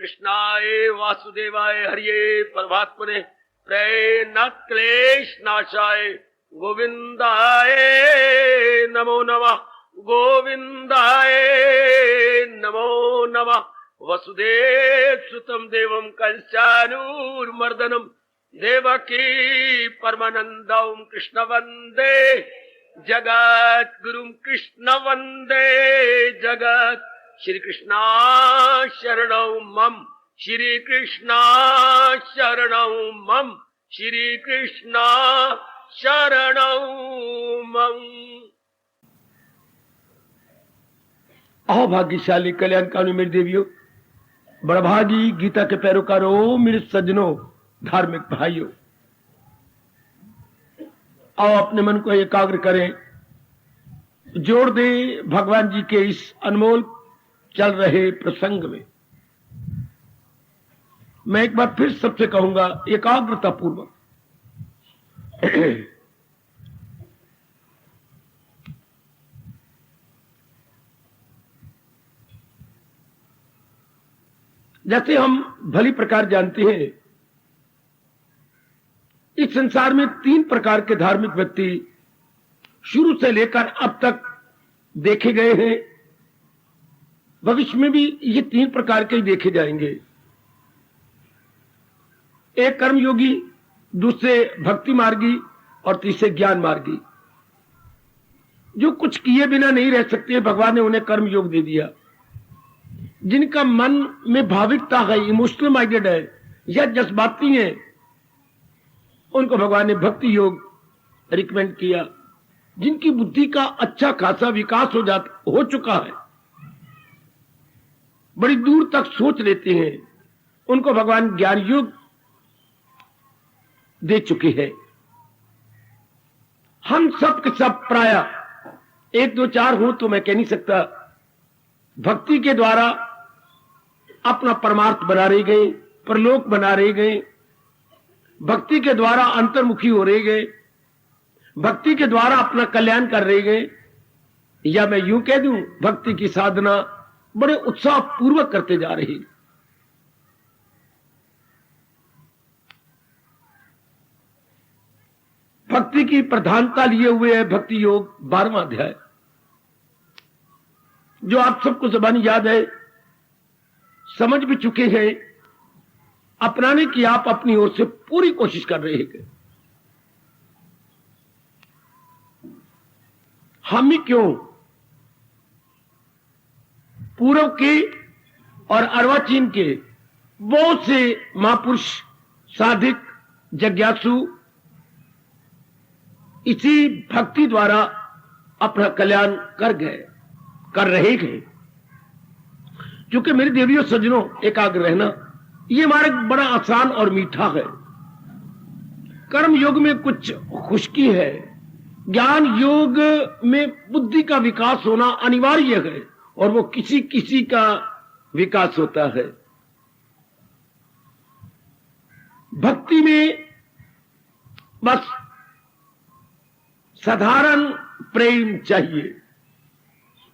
कृष्णाय वासुदेवाय हरिये परमात्मने प्रेम क्लेश नाशाय गोविंदाय नमो नमः। गोविंदाय नमो नमः। वसुदेव सुतम देवम कंसानूरमर्दनम देवकी परमानंदम कृष्ण वंदे जगत गुरुम कृष्ण वंदे जगत। श्री कृष्णा शरणौ मम श्री कृष्णा शरणौ मम श्री कृष्णा शरणौ मम। अहो भाग्यशाली कल्याणकामी मेरी देवियों, बड़भागी गीता के पैरोकारों, मेरे सज्जनों, धार्मिक भाइयों, आओ अपने मन को एकाग्र करें, जोड़ दे भगवान जी के इस अनमोल चल रहे प्रसंग में। मैं एक बार फिर सबसे कहूंगा एकाग्रता पूर्वक जैसे हम भली प्रकार जानते हैं, इस संसार में 3 प्रकार के धार्मिक व्यक्ति शुरू से लेकर अब तक देखे गए हैं। भविष्य में भी ये 3 प्रकार के ही देखे जाएंगे। एक कर्मयोगी, दूसरे भक्ति मार्गी और तीसरे ज्ञान मार्गी। जो कुछ किए बिना नहीं रह सकते, भगवान ने उन्हें कर्म योग दे दिया। जिनका मन में भाविकता है, इमोशनल माइंडेड है या जज्बाती है, उनको भगवान ने भक्ति योग रिकमेंड किया। जिनकी बुद्धि का अच्छा खासा विकास हो चुका है, बड़ी दूर तक सोच लेते हैं, उनको भगवान ज्ञान योग दे चुके हैं। हम सब के सब प्राय 1 2 4 हो तो मैं कह नहीं सकता, भक्ति के द्वारा अपना परमार्थ बना रहे गए, परलोक बना रहे गए, भक्ति के द्वारा अंतर्मुखी हो रहे गए, भक्ति के द्वारा अपना कल्याण कर रहे गए, या मैं यूं कह दूं भक्ति की साधना बड़े उत्साह पूर्वक करते जा रहे। भक्ति की प्रधानता लिए हुए है भक्ति योग 12वां अध्याय, जो आप सबको ज़बानी याद है, समझ भी चुके हैं, अपनाने की आप अपनी ओर से पूरी कोशिश कर रहे हैं। हम ही क्यों, पूर्व के और अर्वाचीन के बहुत से महापुरुष, साधिक, जिज्ञासु इसी भक्ति द्वारा अपना कल्याण कर रहे हैं। क्योंकि मेरे देवियों सज्जनों, एकाग्र रहना ये मार्ग बड़ा आसान और मीठा है। कर्म योग में कुछ खुशकी है, ज्ञान योग में बुद्धि का विकास होना अनिवार्य है, और वो किसी किसी का विकास होता है। भक्ति में बस साधारण प्रेम चाहिए,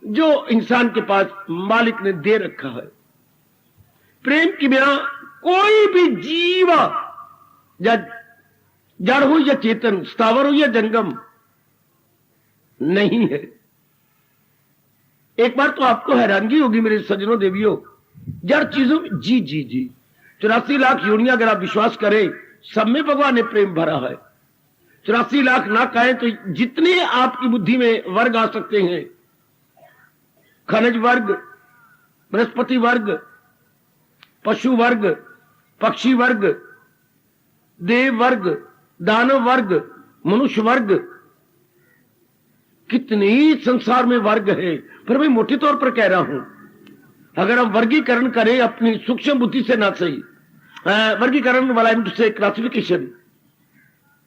जो इंसान के पास मालिक ने दे रखा है। प्रेम के बिना कोई भी जीव, या जड़ हो या चेतन, स्थावर हो या जंगम, नहीं है। एक बार तो आपको हैरानगी होगी मेरे सज्जनों देवियों, जड़ चीजों में जी जी जी 84 लाख योनियां अगर आप विश्वास करें, सब में भगवान ने प्रेम भरा है। 84 लाख ना कहें तो जितने आपकी बुद्धि में वर्ग आ सकते हैं, खनिज वर्ग, बृहस्पति वर्ग, पशु वर्ग, पक्षी वर्ग, देव वर्ग, दानव वर्ग, मनुष्य वर्ग, कितने ही संसार में वर्ग है। पर मैं मोटे तौर पर कह रहा हूं, अगर हम वर्गीकरण करें अपनी सूक्ष्म बुद्धि से, ना सही वर्गीकरण वाला से क्लासिफिकेशन,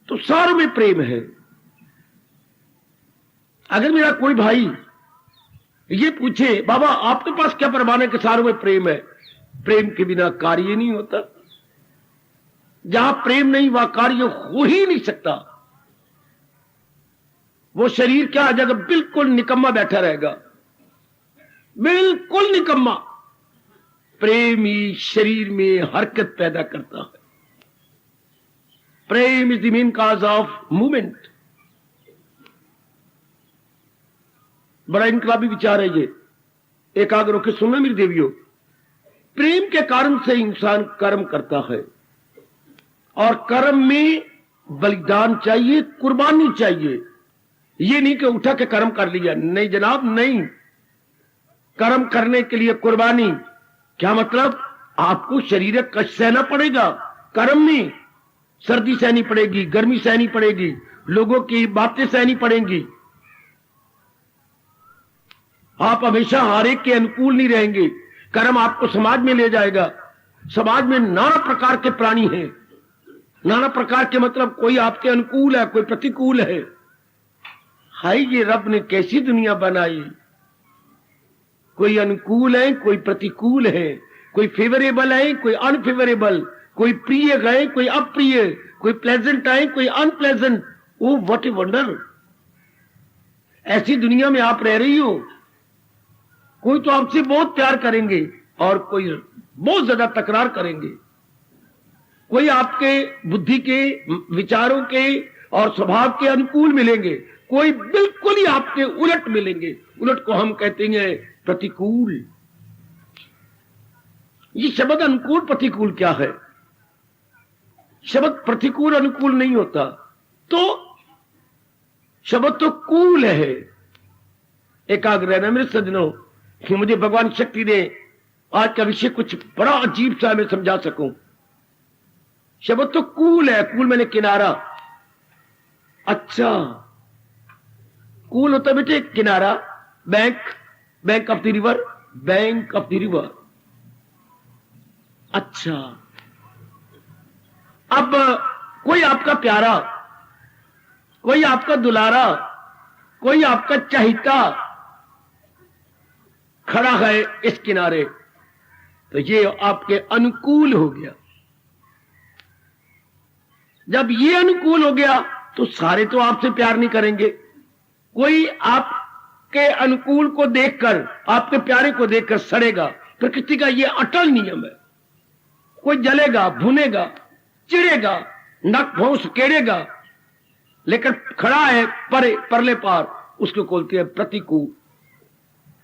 तो सारों में प्रेम है। अगर मेरा कोई भाई ये पूछे, बाबा आपके पास क्या प्रमाण है कि सारों में प्रेम है? प्रेम के बिना कार्य नहीं होता। जहां प्रेम नहीं वहां कार्य हो ही नहीं सकता। वो शरीर क्या जगह बिल्कुल निकम्मा बैठा रहेगा, बिल्कुल निकम्मा। प्रेम ही शरीर में हरकत पैदा करता है। Prem is the main cause of movement. बड़ा इनकलाबी विचार है ये, एकाग्र होकर सुनना मेरी देवियों। प्रेम के कारण से इंसान कर्म करता है, और कर्म में बलिदान चाहिए, कुर्बानी चाहिए। ये नहीं कि उठा के कर्म कर लिया, नहीं जनाब, नहीं। कर्म करने के लिए कुर्बानी, क्या मतलब? आपको शरीर कष्ट सहना पड़ेगा कर्म में। सर्दी सहनी पड़ेगी, गर्मी सहनी पड़ेगी, लोगों की बातें सहनी पड़ेंगी। आप हमेशा हर एक के अनुकूल नहीं रहेंगे। कर्म आपको समाज में ले जाएगा। समाज में नाना प्रकार के प्राणी हैं, नाना प्रकार के, मतलब कोई आपके अनुकूल है, कोई प्रतिकूल है। हाय, ये रब ने कैसी दुनिया बनाई। कोई अनुकूल है, कोई प्रतिकूल है, कोई फेवरेबल है, कोई अनफेवरेबल, कोई प्रिय है, कोई अप्रिय, कोई प्लेजेंट है, कोई unpleasant. Oh what a wonder. ऐसी दुनिया में आप रह रही हो। कोई तो आपसे बहुत प्यार करेंगे और कोई बहुत ज्यादा तकरार करेंगे। कोई आपके बुद्धि के, विचारों के और स्वभाव के अनुकूल मिलेंगे, कोई बिल्कुल ही आपके उलट मिलेंगे। उलट को हम कहते हैं प्रतिकूल। ये शब्द अनुकूल प्रतिकूल क्या है? शब्द प्रतिकूल अनुकूल नहीं होता, तो शब्द तो कूल है। एकाग्र रहना मेरे सज्जनों, कि मुझे भगवान शक्ति दे आज का विषय कुछ बड़ा अजीब सा मैं समझा सकूं। शब्द तो कूल है। कूल मैंने किनारा। अच्छा, कूल होता बेटे किनारा। Bank, bank of the river, bank of the river. अच्छा, अब कोई आपका प्यारा, कोई आपका दुलारा, कोई आपका चाहता खड़ा है इस किनारे, तो ये आपके अनुकूल हो गया। जब ये अनुकूल हो गया तो सारे तो आपसे प्यार नहीं करेंगे। कोई आपके अनुकूल को देखकर, आपके प्यारे को देखकर सड़ेगा। प्रकृति का ये अटल नियम है। कोई जलेगा, भुनेगा, चिढ़ेगा, नक भौंस केड़ेगा, लेकिन खड़ा है परले पार, उसको बोलते हैं प्रतिकूल।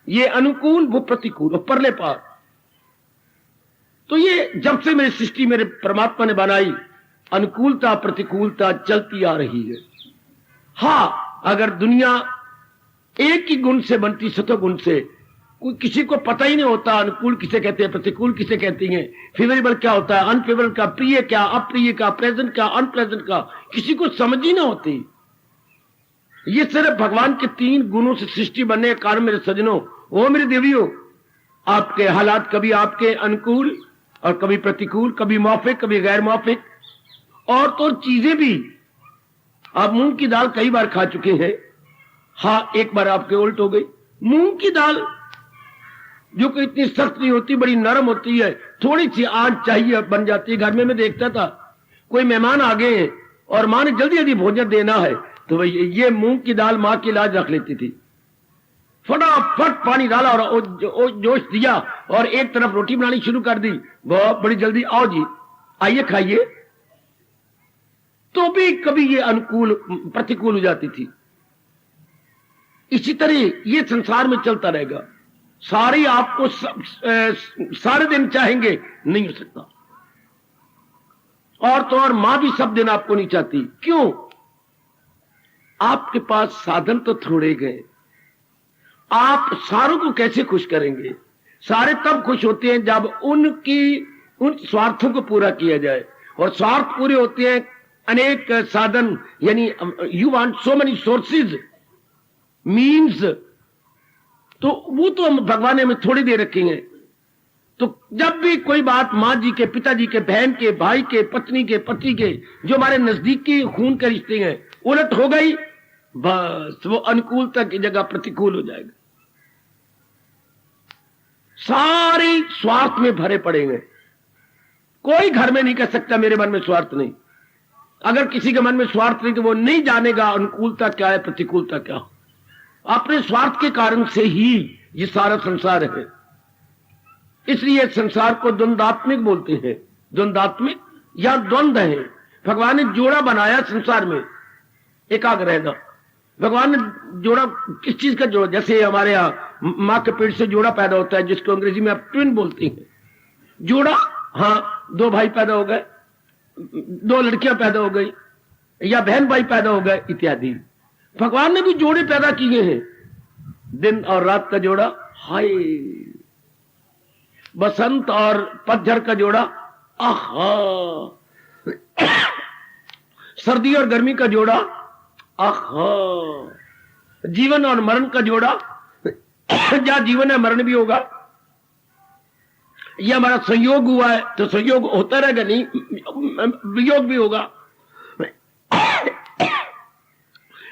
ये अनुकूल, वो प्रतिकूल, वो परले पार। तो ये जब से मेरी सृष्टि मेरे परमात्मा ने बनाई, अनुकूलता प्रतिकूलता चलती आ रही है। हां, अगर दुनिया एक ही गुण से बनती, सतोगुण से, कोई किसी को पता ही नहीं होता अनुकूल किसे कहते हैं, प्रतिकूल किसे कहती हैं, फेवरेबल क्या होता है, अनफेवरेबल का, प्रिय क्या, अप्रिय का, प्रेजेंट का, अनप्रेजेंट का, किसी को समझ ही ना होती। ये सिर्फ भगवान के 3 गुणों से सृष्टि बनने के कारण मेरे सज्जनों, वो मेरे देवियों, आपके हालात कभी आपके अनुकूल और कभी प्रतिकूल, कभी मौफिक, कभी गैर मौफिक। और तो चीजें भी, आप मूंग की दाल कई बार खा चुके हैं। हाँ, एक बार आपके उल्ट हो गई। मूंग की दाल जो कि इतनी सख्त नहीं होती, बड़ी नरम होती है, थोड़ी सी आंच चाहिए बन जाती है। घर में मैं देखता था, कोई मेहमान आ गए हैं और मां ने जल्दी जल्दी भोजन देना है, तो भाई ये मूंग की दाल मां की लाज रख लेती थी। फटाफट पानी डाला और जोश दिया और एक तरफ रोटी बनानी शुरू कर दी। बहुत बड़ी जल्दी, आओ जी आइए खाइए। तो भी कभी ये अनुकूल प्रतिकूल हो जाती थी। इसी तरह ये संसार में चलता रहेगा। सारे आपको सारे दिन चाहेंगे, नहीं हो सकता। और तो और मां भी सब दिन आपको नहीं चाहती। क्यों? आपके पास साधन तो थोड़े गए। आप सारों को कैसे खुश करेंगे? सारे तब खुश होते हैं जब उन स्वार्थों को पूरा किया जाए। और स्वार्थ पूरे होते हैं अनेक साधन, यानी you want so many sources, means, तो वो तो हम भगवान ने हमें थोड़ी दे रखी हैं। तो जब भी कोई बात मां जी के, पिताजी के, बहन के, भाई के, पत्नी के, पति के, जो हमारे नजदीकी खून के रिश्ते हैं, उलट हो गई, बस वो अनुकूलता की जगह प्रतिकूल हो जाएगा। सारे स्वार्थ में भरे पड़े हैं। कोई घर में नहीं कह सकता मेरे मन में स्वार्थ नहीं। अगर किसी के मन में स्वार्थ नहीं तो वो नहीं जानेगा अनुकूलता क्या है, प्रतिकूलता क्या। अपने स्वार्थ के कारण से ही ये सारा संसार है। इसलिए संसार को द्वंद्वात्मिक बोलते हैं। द्वंद्वात्मिक या द्वंद्व है। भगवान ने जोड़ा बनाया संसार में, एकाग्र रहना। भगवान ने जोड़ा, किस चीज का जोड़ा? जैसे हमारे यहाँ माँ के पेट से जोड़ा पैदा होता है, जिसको अंग्रेजी में आप ट्विन बोलते हैं। जोड़ा, हाँ, दो भाई पैदा हो गए, दो लड़कियां पैदा हो गई, या बहन भाई पैदा हो गए इत्यादि। भगवान ने भी जोड़े पैदा किए हैं, दिन और रात का जोड़ा, हाय, बसंत और पतझड़ का जोड़ा, आहा, सर्दी और गर्मी का जोड़ा, आहा, जीवन और मरण का जोड़ा, जहां जीवन है मरण भी होगा। यह हमारा संयोग हुआ है तो संयोग होता रहेगा, नहीं वियोग भी होगा।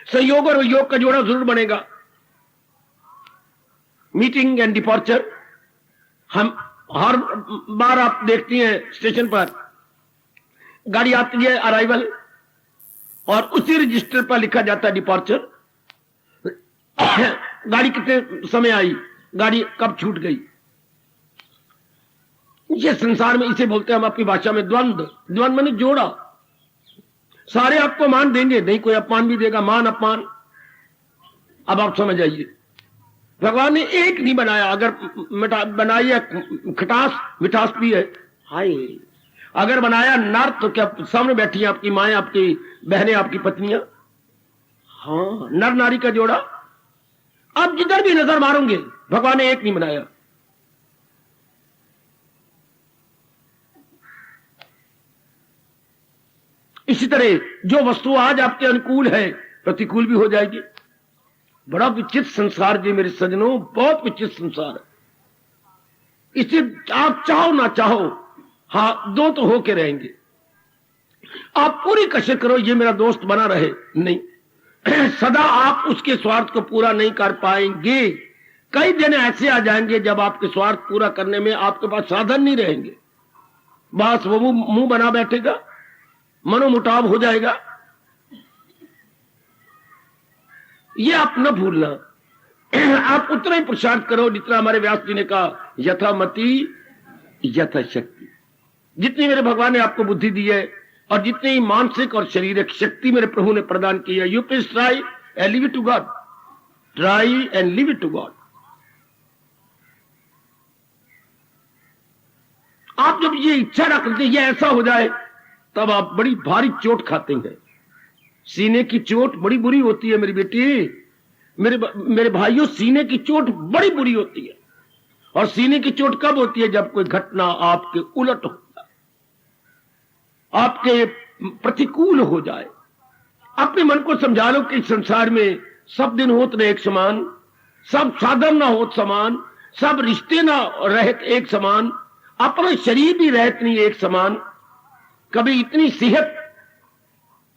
संयोग और वियोग का जोड़ा जरूर बनेगा। मीटिंग एंड डिपार्चर, हम हर बार आप देखती हैं स्टेशन पर गाड़ी आती है, अराइवल, और उसी रजिस्टर पर लिखा जाता है डिपार्चर। गाड़ी कितने समय आई, गाड़ी कब छूट गई। ये संसार में इसे बोलते हैं हम अपनी भाषा में द्वंद्व। द्वंद्व माने जोड़ा। सारे आपको मान देंगे, नहीं कोई अपमान भी देगा, मान अपमान। अब आप समझ आइए, भगवान ने एक नहीं बनाया। अगर बनाई है खटास, मिठास भी है, हाय। अगर बनाया नर, तो क्या सामने बैठी है आपकी माएं, आपकी बहनें, आपकी पत्नियां, हाँ, नर नारी का जोड़ा। अब जिधर भी नजर मारोगे, भगवान ने एक नहीं बनाया। इसी तरह जो वस्तु आज आपके अनुकूल है, प्रतिकूल भी हो जाएगी। बड़ा विचित्र संसार जी मेरे सज्जनों, बहुत विचित्र संसार है। इसे आप चाहो ना चाहो, हाँ, दो तो होके रहेंगे। आप पूरी कसर करो ये मेरा दोस्त बना रहे, नहीं। सदा आप उसके स्वार्थ को पूरा नहीं कर पाएंगे। कई दिन ऐसे आ जाएंगे जब आपके स्वार्थ पूरा करने में आपके पास साधन नहीं रहेंगे। बस वो मुंह बना बैठेगा, मनोमुटाव हो जाएगा। ये आप न भूलना। आप उतना ही पुरुषार्थ करो जितना हमारे व्यास जी ने कहा, यथामति यथाशक्ति। जितनी मेरे भगवान ने आपको बुद्धि दी है और जितनी ही मानसिक और शारीरिक शक्ति मेरे प्रभु ने प्रदान की है, you please try and leave it to God. Try and leave it to God. आप जब ये इच्छा रखते ये ऐसा हो जाए, तब आप बड़ी भारी चोट खाते हैं। सीने की चोट बड़ी बुरी होती है मेरी बेटी, मेरे भाइयों, सीने की चोट बड़ी बुरी होती है। और सीने की चोट कब होती है? जब कोई घटना आपके उलट हो जाए, आपके प्रतिकूल हो जाए। अपने मन को समझा लो कि संसार में सब दिन होत रहे एक समान, सब साधन ना होत समान, सब रिश्ते ना रहत एक समान, अपना शरीर भी रहत नहीं एक समान। कभी इतनी सेहत,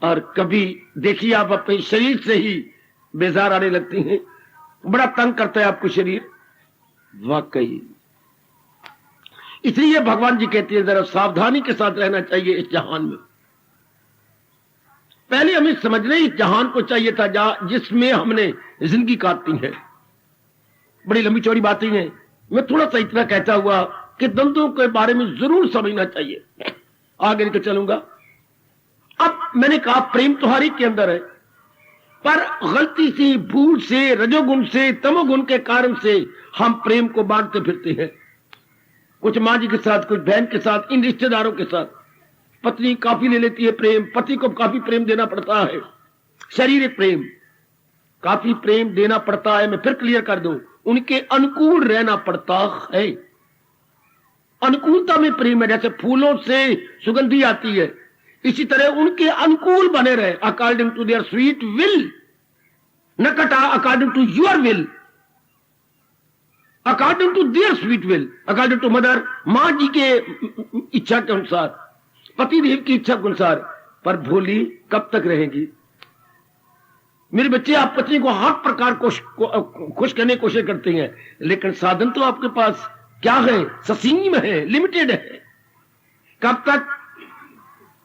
और कभी देखिए आप अपने शरीर से ही बेजार आने लगती हैं, बड़ा तंग करता है आपको शरीर, वाकई। इसलिए भगवान जी कहते हैं जरा सावधानी के साथ रहना चाहिए इस जहान में। पहले हमें समझने इस जहान को चाहिए था जिसमें हमने जिंदगी काटती है। बड़ी लंबी चौड़ी बातें हैं, मैं थोड़ा सा इतना कहता हुआ कि द्वंद्वों के बारे में जरूर समझना चाहिए, आगे निकल चलूंगा। अब मैंने कहा प्रेम तो हर एक के अंदर है, पर गलती से, भूल से, रजोगुण से, तमोगुण के कारण से हम प्रेम को बांटते फिरते हैं। कुछ माँ जी के साथ, कुछ बहन के साथ, इन रिश्तेदारों के साथ। पत्नी काफी ले लेती है प्रेम, पति को काफी प्रेम देना पड़ता है, शारीरिक प्रेम काफी प्रेम देना पड़ता है। मैं फिर क्लियर कर दूं, उनके अनुकूल रहना पड़ता है। अनुकूलता में प्रेम है। जैसे फूलों से सुगंधी आती है, इसी तरह उनके अनुकूल बने रहे, according to their sweet will, न कटा according to your will, according to their sweet will, according to mother, मां जी के इच्छा के अनुसार, पति देव की इच्छा के अनुसार। पर भोली कब तक रहेगी? मेरे बच्चे, आप पत्नी को हर प्रकार खुश करने की कोशिश करते हैं, लेकिन साधन तो आपके पास क्या है? ससीम है, लिमिटेड है। कब तक?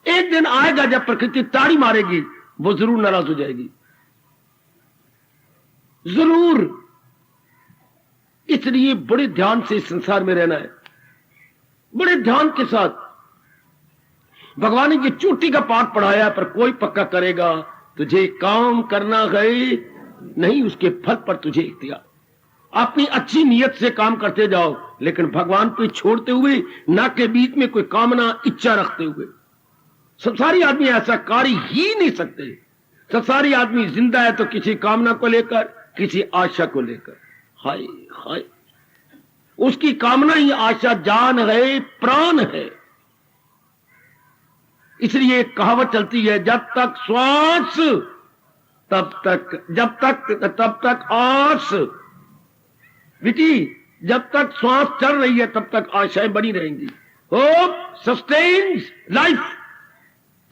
एक दिन आएगा जब प्रकृति ताड़ी मारेगी, वो जरूर नाराज हो जाएगी, जरूर। इसलिए बड़े ध्यान से संसार में रहना है। बड़े ध्यान के साथ भगवान ने ये चोटी का पाठ पढ़ाया, पर कोई पक्का करेगा तुझे काम करना है नहीं, उसके फल पर तुझे इख्तियार। अपनी अच्छी नीयत से काम करते जाओ, लेकिन भगवान को छोड़ते हुए, ना के बीच में कोई कामना इच्छा रखते हुए। संसारी आदमी ऐसा कार्य ही नहीं सकते। संसारी आदमी जिंदा है तो किसी कामना को लेकर, किसी आशा को लेकर। हाय हाय, उसकी कामना ही आशा जान है, प्राण है। इसलिए एक कहावत चलती है, जब तक श्वास तब तक, जब तक तब तक आस। बेटी, जब तक श्वास चल रही है तब तक आशाएं बनी रहेंगी। Hope sustains life.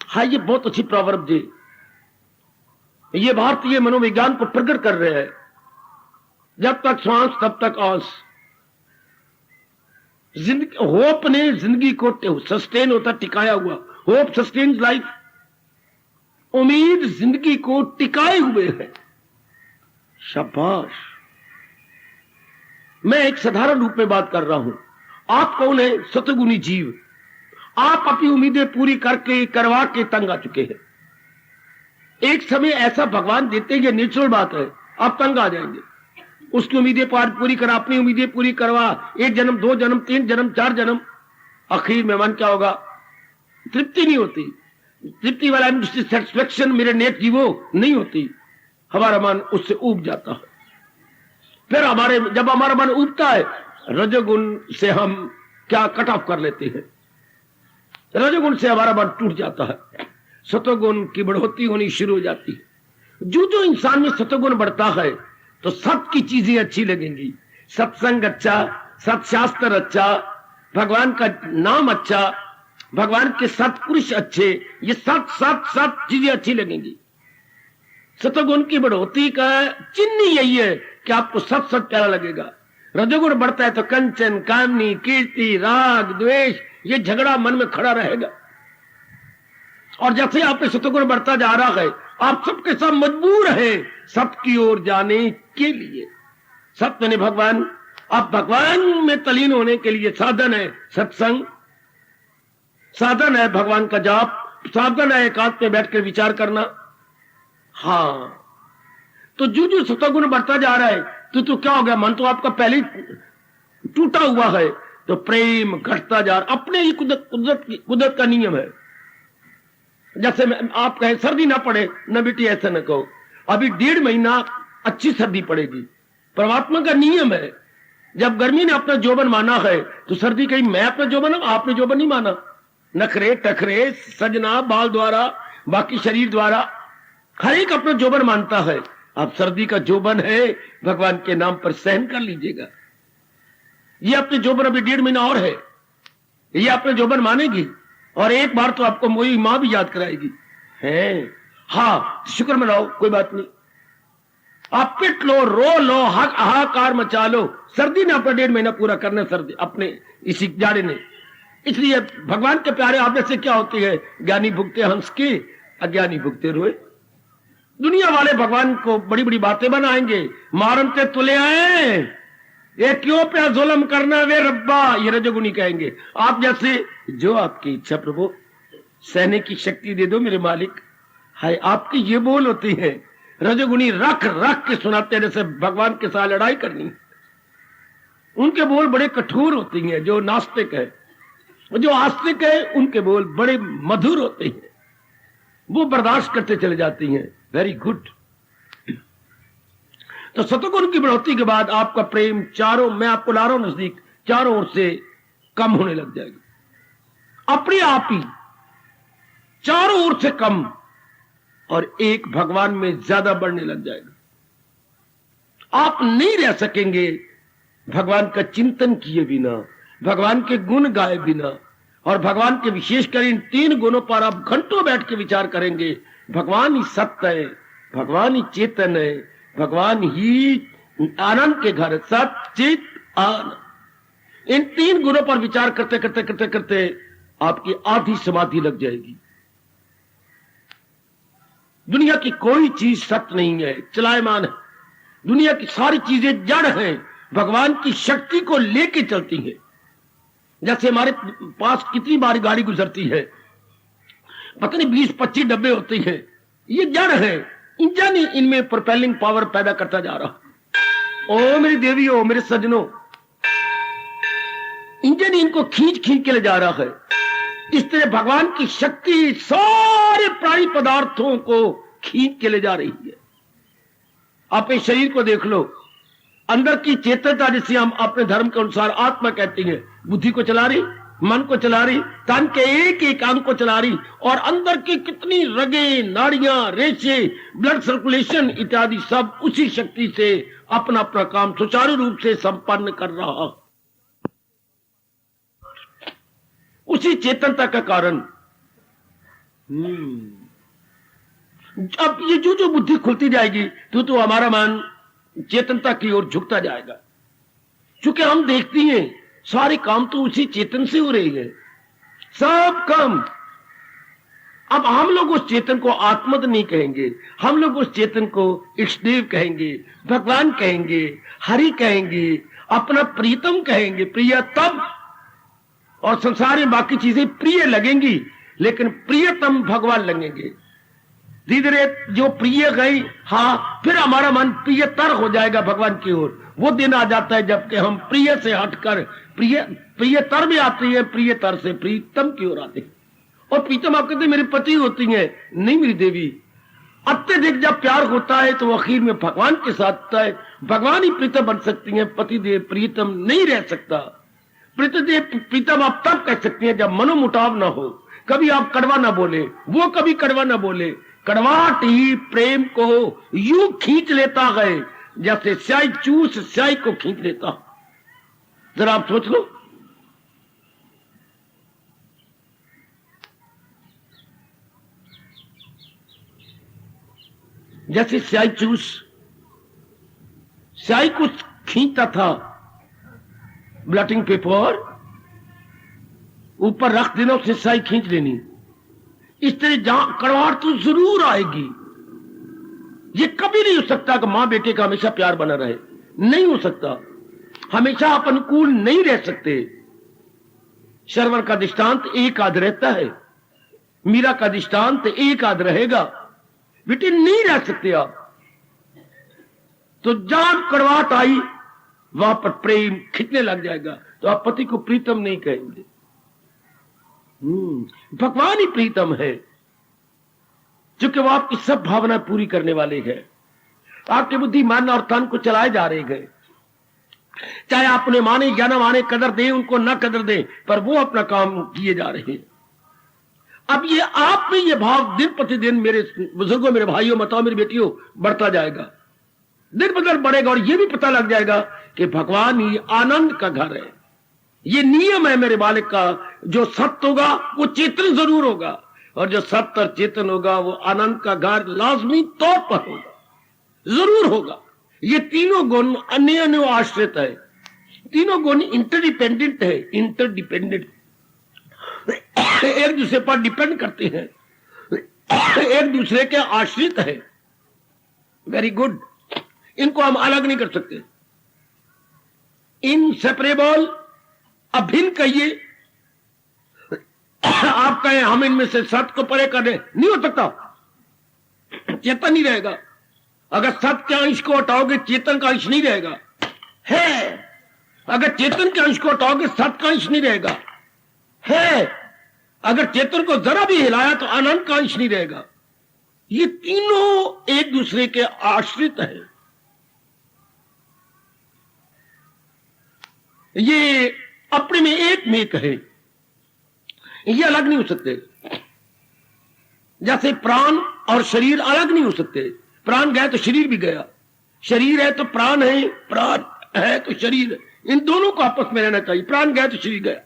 हाँ, ये बहुत अच्छी प्रॉवर्ब जी, ये भारतीय मनोविज्ञान को प्रकट कर रहे हैं। जब तक श्वास तब तक आस। होप ने जिंदगी को सस्टेन होता, टिकाया हुआ। Hope sustains life. उम्मीद जिंदगी को टिकाए हुए है। शाबाश। मैं एक साधारण रूप में बात कर रहा हूं। आप कौन है? सतगुणी जीव। आप अपनी उम्मीदें पूरी करके करवा के तंग आ चुके हैं। एक समय ऐसा भगवान देते हैं, ये नेचुरल बात है, आप तंग आ जाएंगे। उसकी उम्मीदें पूरी करा, अपनी उम्मीदें पूरी करवा, 1 जन्म 2 जन्म 3 जन्म 4 जन्म, आखिर में मन क्या होगा? तृप्ति नहीं होती। तृप्ति वाला सेटिस्फेक्शन मेरे नेक जीवो नहीं होती। हमारा मन उससे ऊब जाता है। फिर जब हमारा मन ऊबता है, रजोगुण से हम क्या कट ऑफ कर लेते हैं। रजोगुण से हमारा मन टूट जाता है, सतोगुण की बढ़ोतरी होनी शुरू हो जाती है। जो इंसान में सतोगुण बढ़ता है तो सत की चीजें अच्छी लगेंगी। सत्संग अच्छा, सत्शास्त्र अच्छा, भगवान का नाम अच्छा, भगवान के सत्पुरुष अच्छे, ये सत सत सत चीजें अच्छी लगेंगी। सतोगुण की बढ़ोतरी का चिन्ह यही है कि आपको सत सत प्यारा लगेगा। रजोगुण बढ़ता है तो कंचन, कामनी, कीर्ति, राग, द्वेष, ये झगड़ा मन में खड़ा रहेगा। और जैसे आप में सतोगुण बढ़ता जा रहा है, आप सबके सब मजबूर है सत की ओर जाने के लिए। सत्य ने भगवान, आप भगवान में तलीन होने के लिए साधन है सत्संग, साधन है भगवान का जाप, साधन है एकांत में बैठकर विचार करना। हाँ, तो जो सतोगुण बढ़ता जा रहा है तो क्या हो गया? मन तो आपका पहले टूटा हुआ है, तो प्रेम घटता जा रहा। अपने ही कुदरत का नियम है। जैसे आप कहें सर्दी ना पड़े, न बेटी ऐसा न कहो, अभी 1.5 महीना अच्छी सर्दी पड़ेगी। परमात्मा का नियम है। जब गर्मी ने अपना जोबन माना है तो सर्दी कहीं मैं अपना जोबन, आपने जोबन नहीं माना। नखरे टखरे सजना बाल द्वारा, बाकी शरीर द्वारा, हर एक अपना जोबन मानता है। अब सर्दी का जोबन है, भगवान के नाम पर सहन कर लीजिएगा। ये अपने जोबन अभी 1.5 महीना और है, ये अपने जोबन मानेगी। और एक बार तो आपको मोई मां भी याद कराएगी है। हाँ, शुक्र मनाओ, कोई बात नहीं। आप पिट लो, रो लो, हाहाकार मचा लो। सर्दी ने अपना 1.5 महीना पूरा करना, सर्दी अपने इसी जाड़े ने। इसलिए भगवान के प्यारे आप से क्या होती है? ज्ञानी भुगते हंस के, अज्ञानी भुगते रोए। दुनिया वाले भगवान को बड़ी बड़ी बातें बनाएंगे। मारनते तुले आए, ये क्यों पे जुल्म करना वे रब्बा, ये रजोगुणी कहेंगे। आप जैसे, जो आपकी इच्छा प्रभु, सहने की शक्ति दे दो मेरे मालिक। हाय, आपकी ये बोल होती है। रजोगुणी रख रख के सुनाते हैं, जैसे भगवान के साथ लड़ाई करनी। उनके बोल बड़े कठोर होते हैं। जो नास्तिक है, जो आस्तिक है, उनके बोल बड़े मधुर होते हैं, वो बर्दाश्त करते चले जाती हैं। Very good. तो सतोगुण की बढ़ोतरी के बाद आपका प्रेम चारों, मैं आपको ला रहा हूं नजदीक, चारों ओर से कम होने लग जाएगा। अपने आप ही चारों ओर से कम, और एक भगवान में ज्यादा बढ़ने लग जाएगा। आप नहीं रह सकेंगे भगवान का चिंतन किए बिना, भगवान के गुण गाए बिना। और भगवान के विशेषकर इन 3 गुणों पर आप घंटों बैठ के विचार करेंगे। भगवान ही सत्य है, भगवान ही चेतन है, भगवान ही आनंद के घर, सत चित आनंद। इन 3 गुणों पर विचार करते करते करते करते आपकी आधी समाधि लग जाएगी। दुनिया की कोई चीज सत्य नहीं है, चलायमान है। दुनिया की सारी चीजें जड़ हैं, भगवान की शक्ति को लेके चलती हैं। जैसे हमारे पास कितनी बार गाड़ी गुजरती है, पता नहीं 20-25 डब्बे होते हैं, ये जड़ है, इंजन ही इनमें प्रोपेलिंग पावर पैदा करता जा रहा। ओ मेरी देवी, ओ मेरे सजनों, इंजन इनको खींच खींच के ले जा रहा है। इस तरह भगवान की शक्ति सारे प्राणी पदार्थों को खींच के ले जा रही है। आप इस शरीर को देख लो, अंदर की चेतनता जिसे हम अपने धर्म के अनुसार आत्मा कहते हैं, बुद्धि को चला रही, मन को चला रही, तन के एक एक अंग को चला रही, और अंदर की कितनी रगे, नाड़ियां, रेशे, ब्लड सर्कुलेशन इत्यादि सब उसी शक्ति से अपना अपना काम सुचारू रूप से संपन्न कर रहा, उसी चेतनता का कारण। अब ये जो बुद्धि खुलती जाएगी तो हमारा मन चेतनता की ओर झुकता जाएगा, क्योंकि हम देखते हैं सारे काम तो उसी चेतन से हो रहे हैं, सब काम। अब हम लोग उस चेतन को आत्मद नहीं कहेंगे, हम लोग उस चेतन को इष्टदेव कहेंगे, भगवान कहेंगे, हरि कहेंगे, अपना प्रीतम कहेंगे, प्रियतम। और संसार में बाकी चीजें प्रिय लगेंगी, लेकिन प्रियतम भगवान लगेंगे। धीरे धीरे जो प्रिय गई, हाँ, फिर हमारा मन प्रियतर हो जाएगा भगवान की ओर। वो दिन आ जाता है जबकि हम प्रिय से हटकर प्रियतर में आते हैं, प्रियतर से प्रीतम की ओर आते हैं। और प्रीतम आप कहते मेरी पति होती है, नहीं मेरी देवी। अत्यधिक जब प्यार होता है तो आखिर में भगवान के साथ होता है, भगवान ही प्रीतम बन सकती है, पतिदेव प्रीतम नहीं रह सकता। प्रीतम आप तब कह सकते हैं जब मनोमुटाव ना हो, कभी आप कड़वा ना बोले, वो कभी कड़वा ना बोले। कड़वाहट ही प्रेम को यूं खींच लेता है जैसे स्याही चूस स्याही को खींच लेता। जरा आप सोच लो, जैसे स्याही चूस स्याही को खींचता था, ब्लॉटिंग पेपर ऊपर रख देना, उससे स्याही खींच लेनी। इस तरह जहां कड़वाहट तो जरूर आएगी। ये कभी नहीं हो सकता कि मां बेटे का हमेशा प्यार बना रहे, नहीं हो सकता। हमेशा आप अनुकूल नहीं रह सकते। शरवण का दृष्टांत एक आध रहता है, मीरा का दृष्टांत एक आध रहेगा, बेटे नहीं रह सकते आप। तो जहां कड़वाहट आई वहां पर प्रेम खिंचने लग जाएगा, तो आप पति को प्रीतम नहीं कहेंगे। भगवान ही प्रीतम है, क्योंकि वो आपकी सब भावना पूरी करने वाले हैं। आपकी बुद्धि, मन और तन को चलाए जा रहे हैं, चाहे आप उन्हें माने या ना माने, कदर दें उनको ना कदर दें, पर वो अपना काम किए जा रहे हैं। अब ये आप में ये भाव दिन प्रतिदिन, मेरे बुजुर्गों, मेरे भाइयों, माताओं, मेरी बेटियों, बढ़ता जाएगा, दिन ब दिन बढ़ेगा। और ये भी पता लग जाएगा कि भगवान ही आनंद का घर है। ये नियम है मेरे बालक का, जो सत्य होगा वो चेतन जरूर होगा, और जो सत्य और चेतन होगा वो आनंद का घर लाजमी तौर पर होगा, जरूर होगा। ये तीनों गुण अन्य अन्य आश्रित है, तीनों गुण इंटरडिपेंडेंट है, इंटरडिपेंडेंट, एक दूसरे पर डिपेंड करते हैं, एक दूसरे के आश्रित है। वेरी गुड, इनको हम अलग नहीं कर सकते। इनसेपरेबल, अभिन्न कहिए, आप कहें हम इनमें से सत्य को परे कर दें, नहीं हो सकता, चेतन नहीं रहेगा। अगर सत्य के अंश को हटाओगे चेतन का अंश नहीं रहेगा, है। अगर चेतन के अंश को हटाओगे सत्य का अंश नहीं रहेगा, है। अगर चेतन को जरा भी हिलाया तो आनंद का अंश नहीं रहेगा। ये तीनों एक दूसरे के आश्रित है। ये अपने में एक मेक है, ये अलग नहीं हो सकते। जैसे प्राण और शरीर अलग नहीं हो सकते, प्राण गया तो शरीर भी गया, शरीर है तो प्राण है, प्राण है तो शरीर है, इन दोनों को आपस में रहना चाहिए। प्राण गया तो शरीर गया।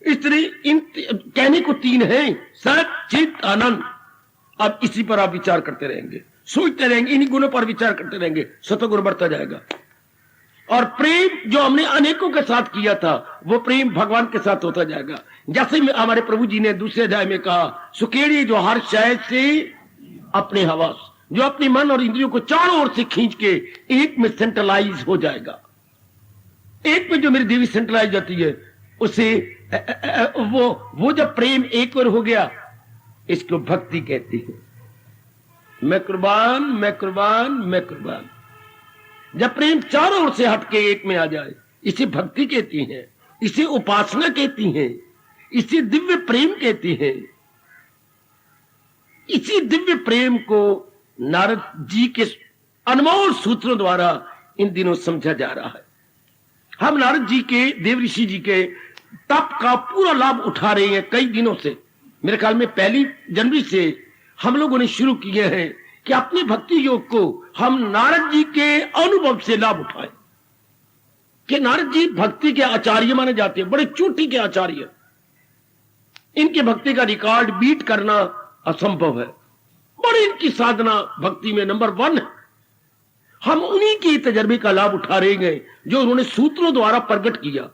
इस तरह इन कहने को तीन है, सत चित आनंद। अब इसी पर आप विचार करते रहेंगे, सोचते रहेंगे, इन्हीं गुणों पर विचार करते रहेंगे, सतोगुण बढ़ता जाएगा। और प्रेम जो हमने अनेकों के साथ किया था वो प्रेम भगवान के साथ होता जाएगा। जैसे हमारे प्रभु जी ने दूसरे अध्याय में कहा, सुकेड़ी जो हर शय से अपने हवास, जो अपने मन और इंद्रियों को चारों ओर से खींच के एक में सेंट्रलाइज हो जाएगा। एक में जो मेरी देवी सेंट्रलाइज जाती है उसे वो जब प्रेम एक और हो गया, इसको भक्ति कहती है। मैं कुर्बान, मैं कुर्बान, मैं कुर्बान। जब प्रेम चारों ओर से हटके एक में आ जाए, इसे भक्ति कहती हैं, इसे उपासना कहती हैं, इसे दिव्य प्रेम कहती हैं। इसी दिव्य प्रेम को नारद जी के अनमोल सूत्रों द्वारा इन दिनों समझा जा रहा है। हम नारद जी के, देव ऋषि जी के तप का पूरा लाभ उठा रहे हैं कई दिनों से। मेरे ख्याल में 1 जनवरी से हम लोगों ने शुरू किए हैं कि अपनी भक्ति योग को हम नारद जी के अनुभव से लाभ उठाएं। कि नारद जी भक्ति के आचार्य माने जाते हैं, बड़े चोटी के आचार्य। इनके भक्ति का रिकॉर्ड बीट करना असंभव है। बड़ी इनकी साधना भक्ति में नंबर 1 है। हम उन्हीं के तजर्बे का लाभ उठा रहे हैं जो उन्होंने सूत्रों द्वारा प्रकट किया।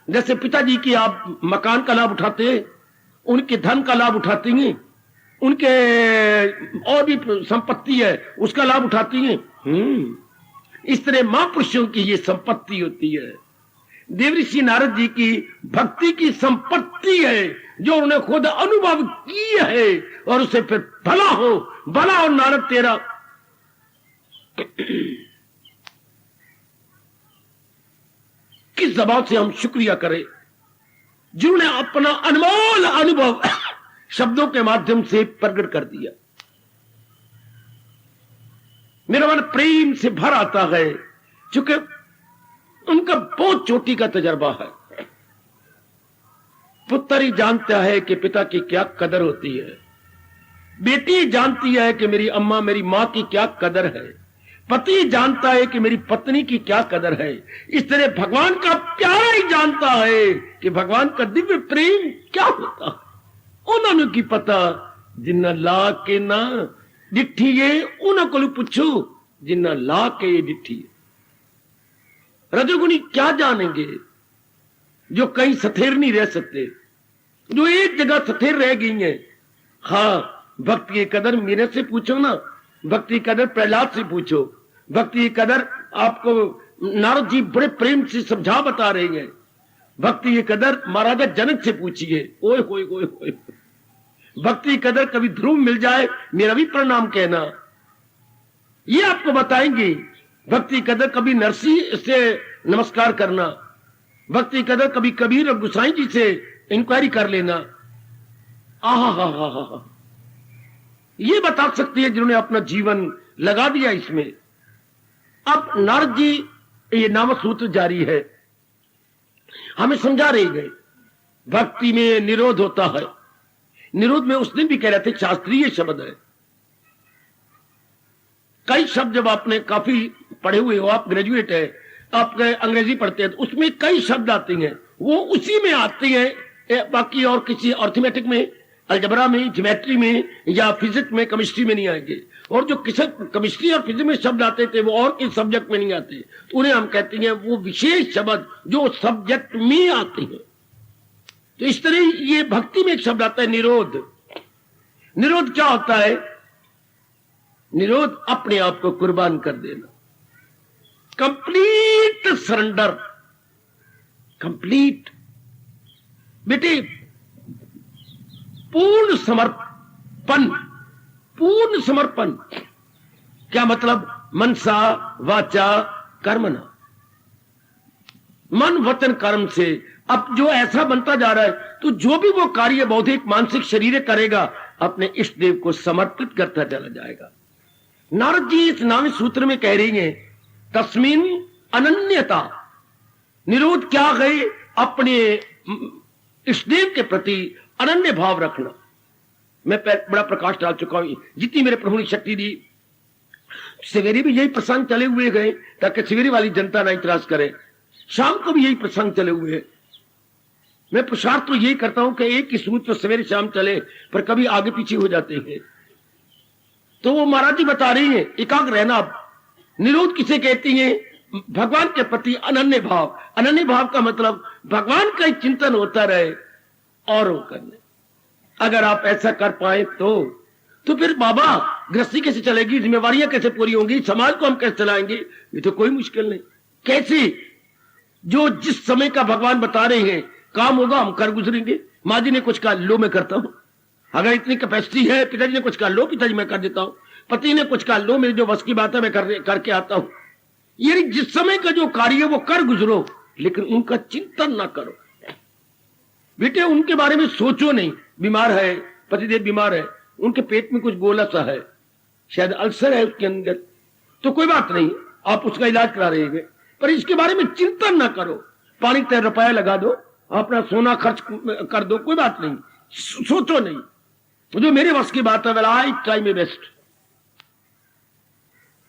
जैसे पिताजी की आप मकान का लाभ उठाते हैं, उनके धन का लाभ उठाती हैं, उनके और भी संपत्ति है उसका लाभ उठाती हैं। इस तरह महापुरुषों की ये संपत्ति होती है। देवऋषि नारद जी की भक्ति की संपत्ति है जो उन्होंने खुद अनुभव की है, और उसे फिर भला हो नारद तेरा। किस जबान से हम शुक्रिया करें जिन्होंने अपना अनमोल अनुभव शब्दों के माध्यम से प्रकट कर दिया। मेरा मन प्रेम से भर आता है क्योंकि उनका बहुत चोटी का तजर्बा है। पुत्र ही जानता है कि पिता की क्या कदर होती है, बेटी जानती है कि मेरी अम्मा, मेरी मां की क्या कदर है, पति जानता है कि मेरी पत्नी की क्या कदर है। इस तरह भगवान का प्यारा ही जानता है कि भगवान का दिव्य प्रेम क्या होता है। उन्होंने की पता जिन्ना ला के ना डिठी है, उन्होंने को पूछो जिन्ना ला के ये डिठी है। रजोगुणी क्या जानेंगे जो कहीं स्थिर नहीं रह सकते, जो एक जगह स्थिर रह गई है। हाँ, भक्ति की कदर मेरे से पूछो ना, भक्ति की कदर प्रहलाद से पूछो, भक्ति की कदर आपको नारद जी बड़े प्रेम से समझा बता रहे हैं। भक्ति की कदर महाराजा जनक से पूछिए, ओए होए होए होए। भक्ति की कदर कभी ध्रुव मिल जाए मेरा भी प्रणाम कहना, ये आपको बताएंगे। भक्ति की कदर कभी नरसिंह से नमस्कार करना, भक्ति की कदर कभी कबीर और गुसाई जी से इंक्वायरी कर लेना। आहा, ये बता सकती है जिन्होंने अपना जीवन लगा दिया इसमें। अब नारद जी ये नाम सूत्र जारी है, हमें समझा रहे गए भक्ति में निरोध होता है। निरोध में उस दिन भी कह रहे थे शास्त्रीय शब्द है। कई शब्द जब आपने काफी पढ़े हुए हो, आप ग्रेजुएट है, आप अंग्रेजी पढ़ते हैं, तो उसमें कई शब्द आते हैं, वो उसी में आते हैं, बाकी और किसी अर्थमेटिक में, अलजबरा में, ज्योमेट्री में या फिजिक्स में, केमिस्ट्री में नहीं आएंगे। और जो केमिस्ट्री और फिजिक्स में शब्द आते थे वो और किस सब्जेक्ट में नहीं आते, तो उन्हें हम कहते हैं वो विशेष शब्द जो सब्जेक्ट में आते हैं। तो इस तरह ये भक्ति में एक शब्द आता है निरोध। निरोध क्या होता है? निरोध अपने आप को कुर्बान कर देना, कंप्लीट सरेंडर, कंप्लीट बेटे पूर्ण समर्पण। पूर्ण समर्पण क्या मतलब? मनसा वाचा कर्मणा, मन वचन कर्म से। अब जो ऐसा बनता जा रहा है तो जो भी वो कार्य बौद्धिक मानसिक शरीर करेगा अपने इष्ट देव को समर्पित करता चला जाएगा। नारद जी इस नामी सूत्र में कह रही हैं तस्मिन अनन्यता। निरोध क्या है? अपने इष्ट देव के प्रति अनन्य भाव रखना। मैं बड़ा प्रकाश डाल चुका हूं, जितनी मेरे प्रभु ने शक्ति दी। सवेरे भी यही प्रसंग चले हुए गए ताकि सवेरे वाली जनता ना इतराज करे, शाम को भी यही प्रसंग चले हुए। मैं पुरुषार्थ तो यही करता हूं कि एक ही सूत्र तो सवेरे शाम चले, पर कभी आगे पीछे हो जाते हैं। तो वो महाराज जी बता रही हैं एकाग्र रहना। निरोध किसे कहती हैं? भगवान के प्रति अनन्य भाव। अनन्य भाव का मतलब भगवान का ही चिंतन होता रहे और करने। अगर आप ऐसा कर पाए तो फिर बाबा गृहस्थी कैसे चलेगी, जिम्मेवारियां कैसे पूरी होंगी, समाज को हम कैसे चलाएंगे? ये तो कोई मुश्किल नहीं। कैसे? जो जिस समय का भगवान बता रहे हैं काम होगा, हम कर गुजरेंगे। माँ जी ने कुछ कहा, लो मैं करता हूं। अगर इतनी कैपेसिटी है, पिताजी ने कुछ कहा, लो पिताजी मैं कर देता हूं। पति ने कुछ कहा, लो मेरी जो बस की बात है मैं करके आता हूं। यानी जिस समय का जो कार्य है वो कर गुजरो, लेकिन उनका चिंतन ना करो। बेटे उनके बारे में सोचो नहीं। बीमार है, पतिदेव बीमार है, उनके पेट में कुछ गोला सा है, शायद अल्सर है उसके अंदर, तो कोई बात नहीं, आप उसका इलाज करा रहे हैं, पर इसके बारे में चिंतन ना करो। पानी 3 रुपया लगा दो, अपना सोना खर्च कर दो, कोई बात नहीं, सोचो नहीं। जो मेरे वश की बात है, well I try my best.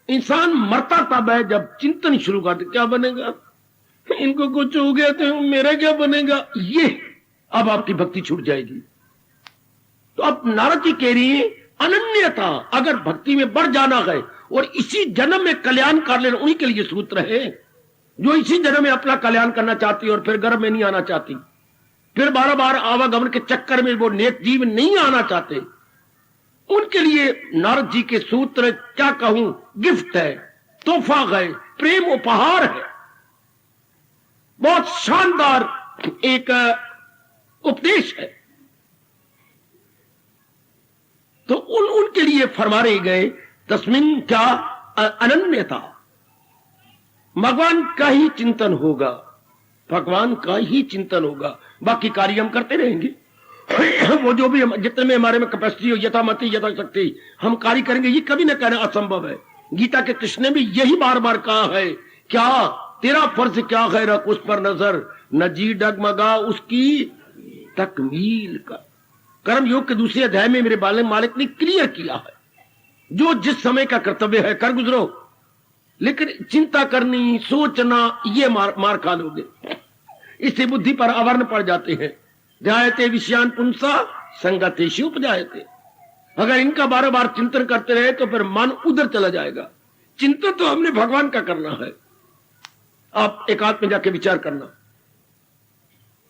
इंसान मरता तब है जब चिंतन शुरू कर दे, क्या बनेगा, इनको कुछ हो गया तो मेरा क्या बनेगा, ये अब आपकी भक्ति छूट जाएगी। तो अब नारद जी कह रही है अनन्यता, अगर भक्ति में बढ़ जाना है और इसी जन्म में कल्याण कर लेना, उन्हीं के लिए सूत्र है। जो इसी जन्म में अपना कल्याण करना चाहती और फिर गर्भ में नहीं आना चाहती, फिर बार बार आवागमन के चक्कर में वो नेक जीव नहीं आना चाहते, उनके लिए नारद जी के सूत्र क्या कहूं, गिफ्ट है, तोहफा है, प्रेम उपहार है, बहुत शानदार एक उपदेश है। तो उनके लिए फरमा रहे गए तस्मिन क्या अनन्यता, भगवान का ही चिंतन होगा, भगवान का ही चिंतन होगा, बाकी कार्य हम करते रहेंगे। वो जो भी जितने में हमारे में कैपेसिटी हो, यथामति यथाशक्ति हम कार्य करेंगे, ये कभी न कहना असंभव है। गीता के कृष्ण ने भी यही बार बार कहा है, क्या तेरा फर्ज क्या है, रख उस पर नजर, न जी डगमगा उसकी तकमील का। कर्म योग के दूसरे अध्याय में मेरे मालिक ने क्लियर किया है, जो जिस समय का कर्तव्य है कर गुजरो, लेकिन चिंता करनी, सोचना, ये मार खा लोगे। इससे बुद्धि पर आवरण पड़ जाते हैं। ध्यायते विषयान पुंसा संगतेषु उपजायते। अगर इनका बार बार चिंतन करते रहे तो फिर मन उधर चला जाएगा। चिंतन तो हमने भगवान का करना है। आप एकांत में जाके विचार करना।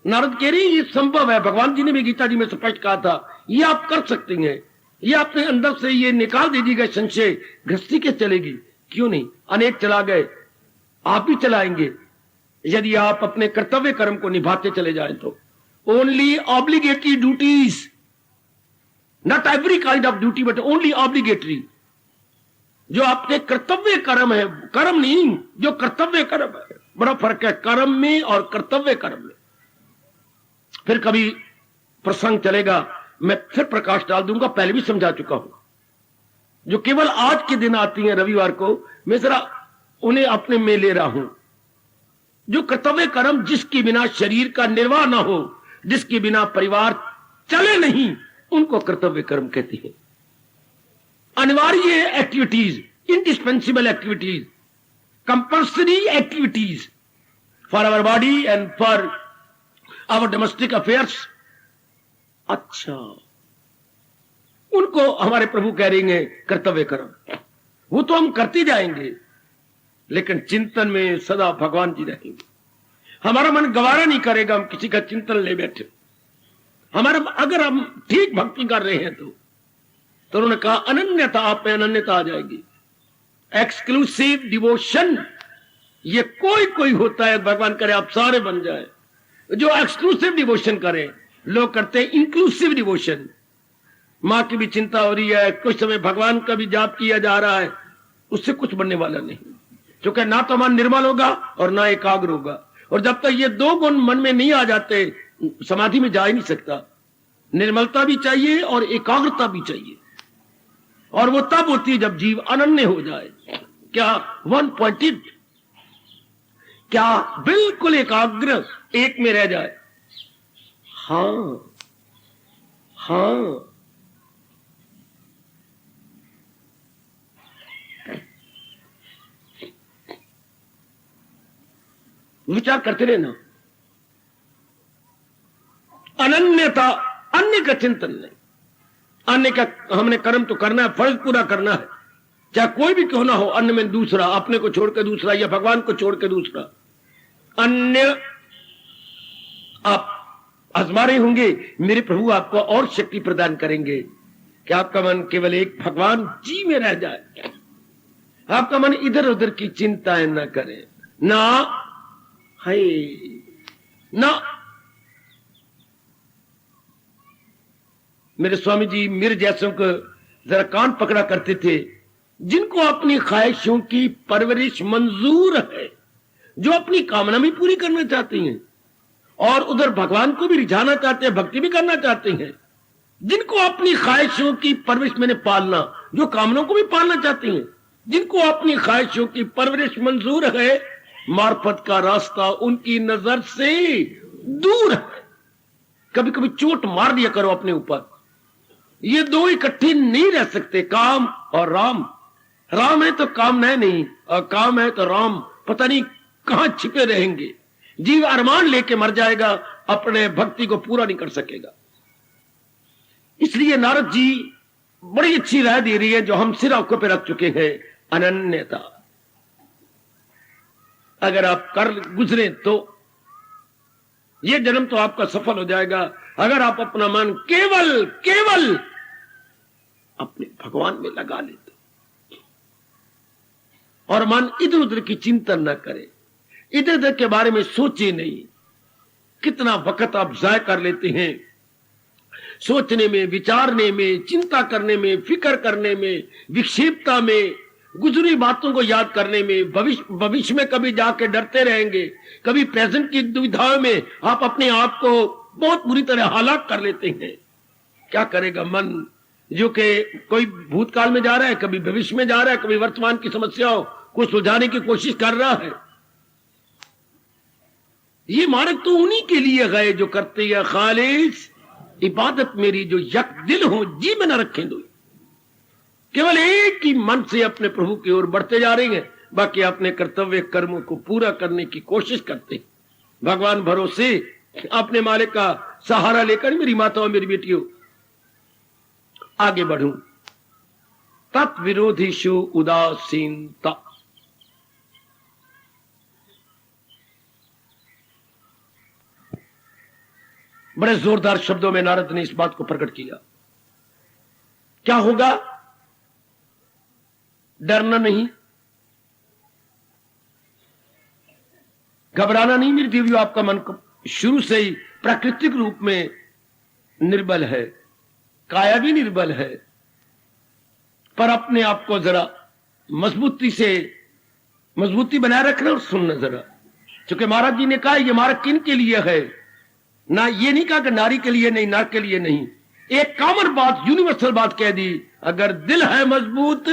नारद कह रही ये संभव है, भगवान जी ने भी गीता जी में स्पष्ट कहा था, ये आप कर सकती हैं, ये अपने अंदर से ये निकाल दीजिएगा संशय। गृहस्थी के चलेगी, क्यों नहीं, अनेक चला गए, आप भी चलाएंगे यदि आप अपने कर्तव्य कर्म को निभाते चले जाएं तो। Only obligatory duties, not every kind of duty but only obligatory. जो आपके कर्तव्य कर्म है, कर्म नहीं, जो कर्तव्य कर्म है, बड़ा फर्क है कर्म में और कर्तव्य कर्म में। फिर कभी प्रसंग चलेगा, मैं फिर प्रकाश डाल दूंगा, पहले भी समझा चुका हूं। जो केवल आज के दिन आती हैं रविवार को, मैं जरा उन्हें अपने में ले रहा हूं। जो कर्तव्य कर्म जिसके बिना शरीर का निर्वाह ना हो, जिसके बिना परिवार चले नहीं, उनको कर्तव्य कर्म कहती है। अनिवार्य activities, indispensable activities, compulsory activities for our body and for our domestic affairs, अच्छा उनको हमारे प्रभु कह रहे हैं कर्तव्य कर्म। वो तो हम करते जाएंगे, लेकिन चिंतन में सदा भगवान जी रहेंगे। हमारा मन गवारा नहीं करेगा हम किसी का चिंतन ले बैठे। हमारा अगर हम ठीक भक्ति कर रहे हैं तो उन्होंने कहा अनन्यता, आप में अनन्यता आ जाएगी। एक्सक्लूसिव डिवोशन, ये कोई होता है, भगवान करे आप सारे बन जाए। जो एक्सक्लूसिव डिवोशन करें, लोग करते हैं इंक्लूसिव डिवोशन। मां की भी चिंता हो रही है, कुछ समय भगवान का भी जाप किया जा रहा है, उससे कुछ बनने वाला नहीं, क्योंकि ना तो मन निर्मल होगा और ना एकाग्र होगा। और जब तक ये दो गुण मन में नहीं आ जाते, समाधि में जा ही नहीं सकता। निर्मलता भी चाहिए और एकाग्रता भी चाहिए, और वो तब होती है जब जीव अनन्य हो जाए। क्या वन पॉइंटेड, क्या बिल्कुल एकाग्र, एक में रह जाए। हाँ हाँ, विचार करते रहना। अनन्यता, अन्य का चिंतन नहीं। अन्य का हमने कर्म तो करना है, फर्ज पूरा करना है, चाहे कोई भी क्यों ना हो। अन्य में दूसरा, अपने को छोड़ के दूसरा, या भगवान को छोड़ के दूसरा। अन्य आप आजमा रहे होंगे, मेरे प्रभु आपको और शक्ति प्रदान करेंगे कि आपका मन केवल एक भगवान जी में रह जाए। आपका मन इधर उधर की चिंताएं न करे, ना है ना मेरे स्वामी जी मेरे जैसों को जरा कान पकड़ा करते थे, जिनको अपनी ख्वाहिशों की परवरिश मंजूर है, जो अपनी कामना भी पूरी करना चाहती हैं और उधर भगवान को भी रिझाना चाहते हैं, भक्ति भी करना चाहते हैं, जिनको अपनी ख्वाहिशों की परवरिश मैंने पालना, जो कामनाओं को भी पालना चाहती हैं, जिनको अपनी ख्वाहिशों की परवरिश मंजूर है, मार्फत का रास्ता उनकी नजर से दूर है। कभी कभी चोट मार दिया करो अपने ऊपर। ये दो इकट्ठे नहीं रह सकते, काम और राम। राम है तो काम नहीं, और काम है तो राम पता नहीं कहां छिपे रहेंगे। जीव अरमान लेके मर जाएगा, अपने भक्ति को पूरा नहीं कर सकेगा। इसलिए नारद जी बड़ी अच्छी राय दे रही है, जो हम सिर आंखों पे रख चुके हैं, अनन्यता। अगर आप कर गुजरे तो ये जन्म तो आपका सफल हो जाएगा, अगर आप अपना मन केवल केवल अपने भगवान में लगा ले तो, और मन इधर उधर की चिंतन न करे, इधर उधर के बारे में सोचे नहीं। कितना वक्त आप जाय कर लेते हैं सोचने में, विचारने में, चिंता करने में, फिक्र करने में, विक्षेपता में, गुजरी बातों को याद करने में। भविष्य में कभी जाके डरते रहेंगे, कभी प्रेजेंट की दुविधाओं में आप अपने आप को बहुत बुरी तरह हलाक कर लेते हैं। क्या करेगा मन, जो कि कोई भूतकाल में जा रहा है, कभी भविष्य में जा रहा है, कभी वर्तमान की समस्याओं को सुलझाने की कोशिश कर रहा है। ये मार्ग तो उन्हीं के लिए गए जो करते हैं खालिस इबादत मेरी, जो यक दिल हो जी में न रखें दो। केवल एक ही मन से अपने प्रभु की ओर बढ़ते जा रहे हैं, बाकी अपने कर्तव्य कर्मों को पूरा करने की कोशिश करते हैं। भगवान भरोसे अपने मालिक का सहारा लेकर मेरी माताओं मेरी बेटियों आगे बढ़ूं। तत्विरोधीषु उदासीनता। बड़े जोरदार शब्दों में नारद ने इस बात को प्रकट किया। क्या होगा? डरना नहीं, घबराना नहीं मेरी देवियों। आपका मन शुरू से ही प्राकृतिक रूप में निर्बल है, काया भी निर्बल है, पर अपने आप को जरा मजबूती बनाए रखना और सुनना जरा। क्योंकि महाराज जी ने कहा ये मार्ग किन के लिए है ना, ये नहीं कहा कि नारी के लिए नहीं, नर के लिए नहीं। एक कॉमन बात, यूनिवर्सल बात कह दी, अगर दिल है मजबूत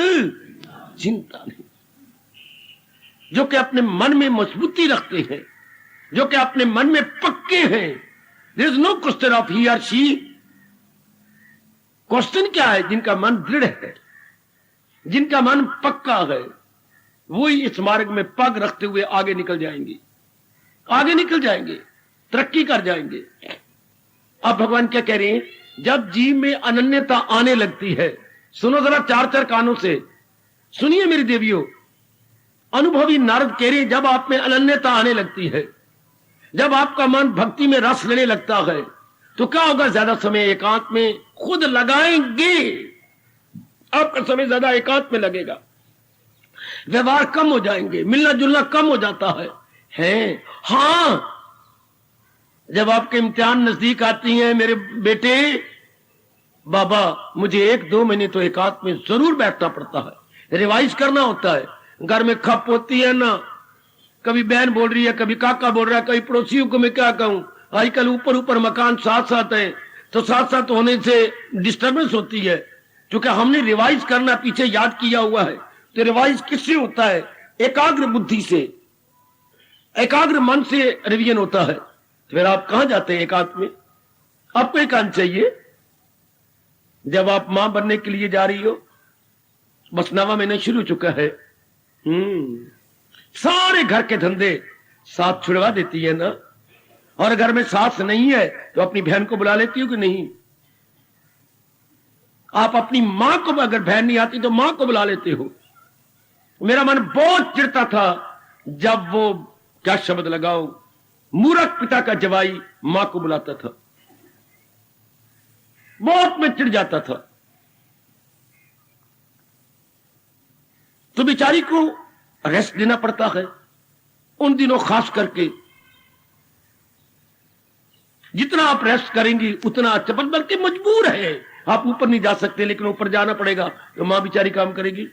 चिंता नहीं। जो कि अपने मन में मजबूती रखते हैं, जो कि अपने मन में पक्के हैं, there is no question of he और शी। क्वेश्चन क्या है? जिनका मन दृढ़ है, जिनका मन पक्का है, वो ही इस मार्ग में पग रखते हुए आगे निकल जाएंगे, आगे निकल जाएंगे, तरक्की कर जाएंगे। अब भगवान क्या कह रहे हैं? जब जीव में अनन्यता आने लगती है, सुनो जरा चार कानों से सुनिए मेरी देवियों। अनुभवी नारद कह रहे हैं, जब आप में अनन्यता आने लगती है, जब आपका मन भक्ति में रस लेने लगता है, तो क्या होगा? ज्यादा समय एकांत में खुद लगाएंगे, आपका समय ज्यादा एकांत में लगेगा, व्यवहार कम हो जाएंगे, मिलना जुलना कम हो जाता है। हाँ, जब आपके इम्तिहान नजदीक आती हैं, मेरे बेटे बाबा मुझे 1-2 महीने तो एकांत में जरूर बैठना पड़ता है, रिवाइज करना होता है। घर में खप होती है ना, कभी बहन बोल रही है, कभी काका बोल रहा है, कभी पड़ोसियों को मैं क्या कहूं। आजकल ऊपर मकान साथ साथ है, तो साथ होने से डिस्टर्बेंस होती है। क्योंकि हमने रिवाइज करना पीछे याद किया हुआ है, तो रिवाइज किससे होता है? एकाग्र बुद्धि से, एकाग्र मन से रिवीजन होता है। तो फिर आप कहां जाते हैं एकांत में? आपको एकांत चाहिए। जब आप मां बनने के लिए जा रही हो, बस 9वां महीना शुरू चुका है, सारे घर के धंधे साथ छुड़वा देती है ना। और घर में सास नहीं है तो अपनी बहन को बुला लेती हो कि नहीं? आप अपनी मां को, अगर बहन नहीं आती तो मां को बुला लेते हो। मेरा मन बहुत चिढ़ता था जब वो, क्या शब्द लगाओ, मूर्ख पिता का जवाई मां को बुलाता था, बहुत मैं चिढ़ जाता था। तो बेचारी को रेस्ट देना पड़ता है उन दिनों, खास करके जितना आप रेस्ट करेंगी उतना अच्छा, बल्कि मजबूर है आप ऊपर नहीं जा सकते, लेकिन ऊपर जाना पड़ेगा तो मां बेचारी काम करेगी।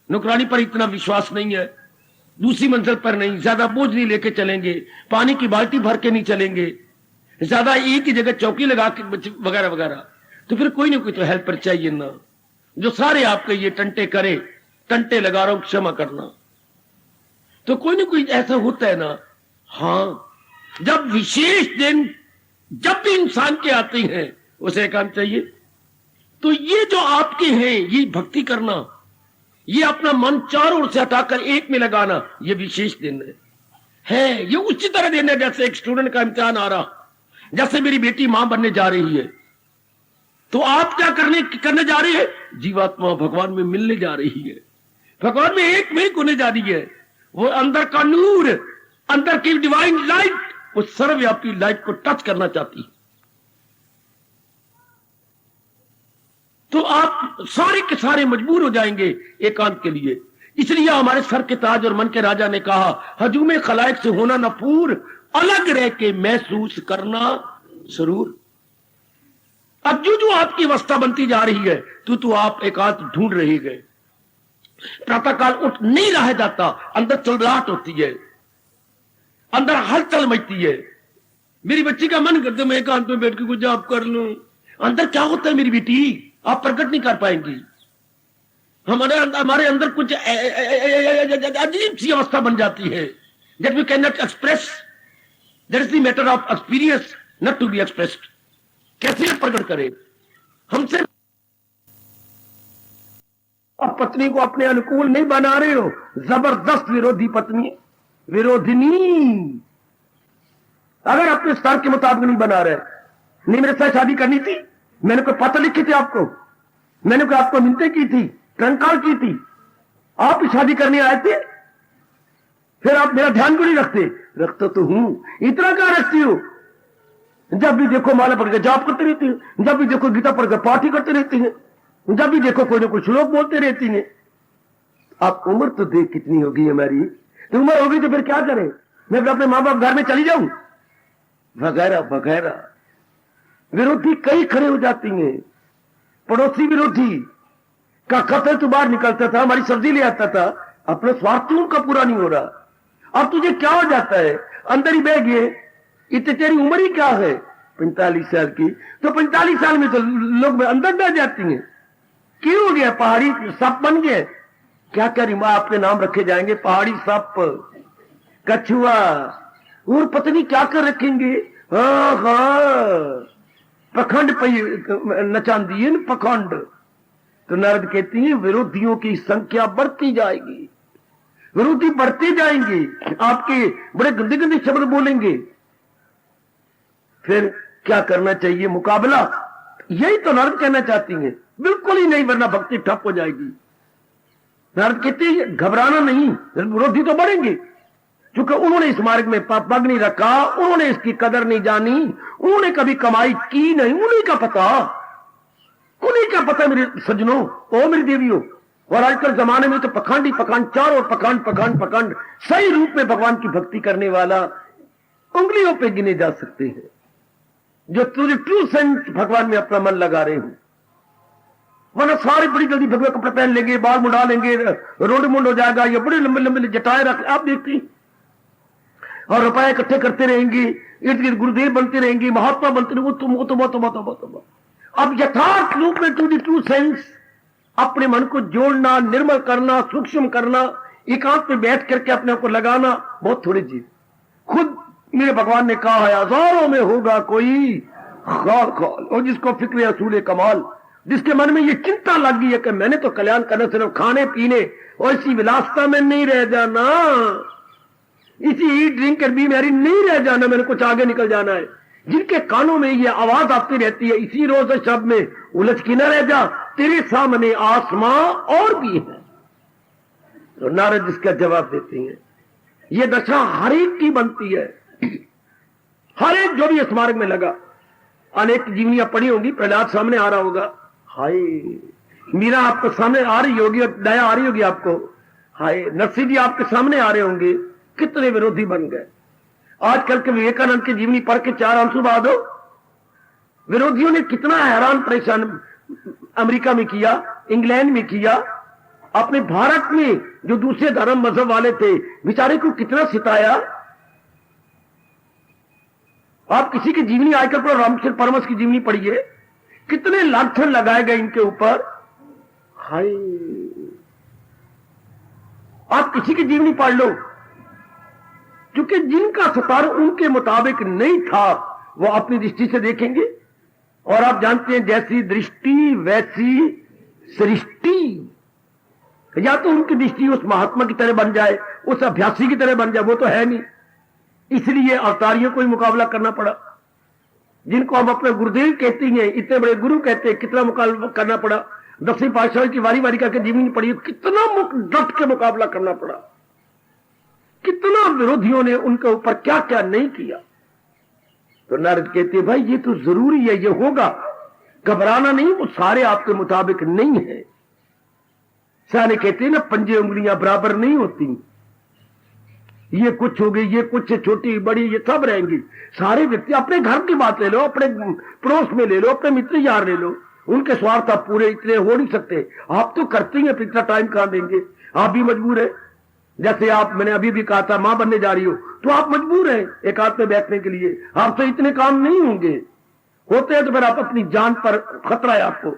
नौकरानी पर इतना विश्वास नहीं है, दूसरी मंजिल पर नहीं, ज्यादा बोझ नहीं लेके चलेंगे, पानी की बाल्टी भर के नहीं चलेंगे, ज्यादा एक ही जगह चौकी लगा के वगैरह वगैरह। तो फिर कोई ना कोई तो हेल्पर चाहिए ना, जो सारे आपके ये टंटे करे, टंटे लगा रहा हूं क्षमा करना, तो कोई ना कोई ऐसा होता है ना। हाँ, जब विशेष दिन जब भी इंसान के आते हैं उसे काम चाहिए। तो ये जो आपके हैं, ये भक्ति करना, ये अपना मन चारों ओर से हटाकर एक में लगाना, ये विशेष दिन है। ये उसी तरह दिन है जैसे एक स्टूडेंट का इम्तिहान आ रहा, जैसे मेरी बेटी मां बनने जा रही है, तो आप क्या करने जा रहे हैं? जीवात्मा भगवान में मिलने जा रही है, भगवान में एक होने जा रही है। वो अंदर का नूर, अंदर की डिवाइन लाइट, उस सर्वव्यापी लाइट को टच करना चाहती है। तो आप सारे के सारे मजबूर हो जाएंगे एकांत के लिए। इसलिए हमारे सर के ताज और मन के राजा ने कहा, हजूम खलाइक से होना नफूर, अलग रह के महसूस करना जरूर। अब जो आपकी अवस्था बनती जा रही है, तो आप एकांत ढूंढ रहे गए। प्रातःकाल उठ नहीं रहा जाता, अंदर चलराहट होती है, अंदर हलचल मचती है। मेरी बच्ची का मन करता है मैं एकांत में बैठ के कुछ जाप कर लूं। अंदर क्या होता है मेरी बेटी, आप प्रकट नहीं कर पाएंगी। हमारे अंदर कुछ अजीब सी अवस्था बन जाती है, that we can not express, that is the matter of experience not to be expressed. कैसे प्रकट करें? हमसे अब पत्नी को अपने अनुकूल नहीं बना रहे हो, जबरदस्त विरोधी पत्नी, विरोधिनी। अगर अपने स्तर के मुताबिक नहीं बना रहे, नहीं मेरे साथ शादी करनी थी, मैंने कोई पत्र लिखी थी आपको, मैंने कोई आपको मिन्नतें की थी, कंकाल की थी, आप शादी करने आए थे, फिर आप मेरा ध्यान क्यों नहीं रखते? रखता तो हूं, इतना क्या रखती हो? जब भी देखो माला पढ़ के जाप करते रहती है, जब भी देखो गीता पढ़ के पाठ ही करते रहती है, जब भी देखो कोई ना कोई श्लोक बोलते रहती है। आप उम्र तो देख कितनी होगी हमारी, तो उम्र होगी तो फिर क्या करें? मैं अपने माँ बाप घर में चली जाऊं वगैरह वगैरह। विरोधी कई खड़े हो जाती हैं। पड़ोसी विरोधी का खतर तो बाहर निकलता था, हमारी सब्जी ले आता था, अपने स्वार्थ उनका पूरा नहीं हो रहा। अब तुझे क्या हो जाता है? अंदर ही बह गए, इतनी तेरी उम्र ही क्या है 45 साल की, तो 45 साल में तो लोग अंदर बह जाती हैं। क्यों हो गया? पहाड़ी सप बन गए। क्या क्या रिमा आपके नाम रखे जाएंगे, पहाड़ी सप, कछुआ, और पत्नी क्या कर रखेंगे? पखंड नचान दिए न पखंड। तो नारद कहती है विरोधियों की संख्या बढ़ती जाएगी, विरोधी बढ़ते जाएंगे, आपके बड़े गंदे गंदे शब्द बोलेंगे। फिर क्या करना चाहिए? मुकाबला। यही तो नारद कहना चाहती हैं। बिल्कुल ही नहीं, वरना भक्ति ठप हो जाएगी। नारद कहते हैं घबराना नहीं, विरोधी तो बढ़ेंगे, क्योंकि उन्होंने इस मार्ग में पग नहीं रखा, उन्होंने इसकी कदर नहीं जानी, उन्होंने कभी कमाई की नहीं, उन्हीं का पता मेरे सज्जनों, ओ मेरी देवियों। और आजकल जमाने में तो पखंड ही पखंड, चार और पखंड पखंड पखंड। सही रूप में भगवान की भक्ति करने वाला उंगलियों पे गिने जा सकते हैं, जो तुझे ट्रू सेंस भगवान में अपना मन लगा रहे हो। वरना सारे बड़ी जल्दी भगवे कपड़े पहन लेंगे, बाल मुड़ा लेंगे, रोड मुंड हो जाएगा, ये बड़े लंबे लंबे जटाए रख आप देखती, और रुपए इकट्ठे करते रहेंगे, इर्द गिर्द गुरुदेव बनते रहेंगे, महात्मा बनते रहेंगे। अब यथार्थ रूप में टू द ट्रू सेंस अपने मन को जोड़ना, निर्मल करना, सूक्ष्म करना, एकांत में बैठ करके अपने को लगाना बहुत थोड़ी चीज। खुद मेरे भगवान ने कहा है हजारों में होगा कोई खाल खाल, और जिसको फिक्र असूल कमाल, जिसके मन में ये चिंता लग गई है कि मैंने तो कल्याण करना, सिर्फ खाने पीने और इसी विलासता में नहीं रह जाना, इसी ड्रिंक कर भी मेरी नहीं रह जाना, मैंने कुछ आगे निकल जाना है। जिनके कानों में ये आवाज आती रहती है इसी रोज शब्द में उलझ की न रह जा, तेरे सामने आसमां और भी है। तो नारद इसका जवाब देते हैं ये दशा हर एक की बनती है, हर एक जो भी इस मार्ग में लगा। अनेक जीवनियां पड़ी होंगी, प्रहलाद सामने आ रहा होगा, हाय मीरा आपको सामने आ रही होगी, दया आ रही होगी आपको, हाय नरसिंह जी आपके सामने आ रहे होंगे। कितने विरोधी बन गए। आजकल के विवेकानंद की जीवनी पढ़ के 4 आंसू बहा दो। विरोधियों ने कितना हैरान परेशान अमेरिका में किया, इंग्लैंड में किया, अपने भारत में जो दूसरे धर्म मजहब वाले थे बेचारे को कितना सिताया। आप किसी की जीवनी आजकल पर रामकृष्ण परमहंस की जीवनी पढ़िए, कितने लांछन लगाए गए इनके ऊपर। हाय, आप किसी की जीवनी पढ़ लो, क्योंकि जिनका सतार उनके मुताबिक नहीं था वो अपनी दृष्टि से देखेंगे। और आप जानते हैं जैसी दृष्टि वैसी सृष्टि। या तो उनकी दृष्टि उस महात्मा की तरह बन जाए, उस अभ्यासी की तरह बन जाए, वो तो है नहीं। इसलिए अवतारियों को ही मुकाबला करना पड़ा, जिनको हम अपने गुरुदेव कहते हैं, इतने बड़े गुरु कहते हैं, कितना मुकाबला करना पड़ा। 10वीं पातशाही की वारी वारी करके जीवनी पड़ी, कितना डट के मुकाबला करना पड़ा, कितना विरोधियों ने उनके ऊपर क्या क्या नहीं किया। तो नारद कहते हैं भाई ये तो जरूरी है, ये होगा, घबराना नहीं, वो सारे आपके मुताबिक नहीं है। सारे कहते हैं ना पंजे उंगलियां बराबर नहीं होती, ये कुछ हो गई, ये कुछ छोटी बड़ी, ये सब रहेंगी। सारे व्यक्ति अपने घर की बात ले लो, अपने पड़ोस में ले लो, अपने मित्र यार ले लो, उनके स्वार्थ आप पूरे इतने हो नहीं सकते। आप तो करते ही हैं, इतना टाइम कहां देंगे, आप भी मजबूर है। जैसे आप, मैंने अभी भी कहा था मां बनने जा रही हो तो आप मजबूर हैं एक हाथ में बैठने के लिए, आपसे इतने काम नहीं होंगे, होते हैं तो फिर आप अपनी जान पर खतरा है आपको।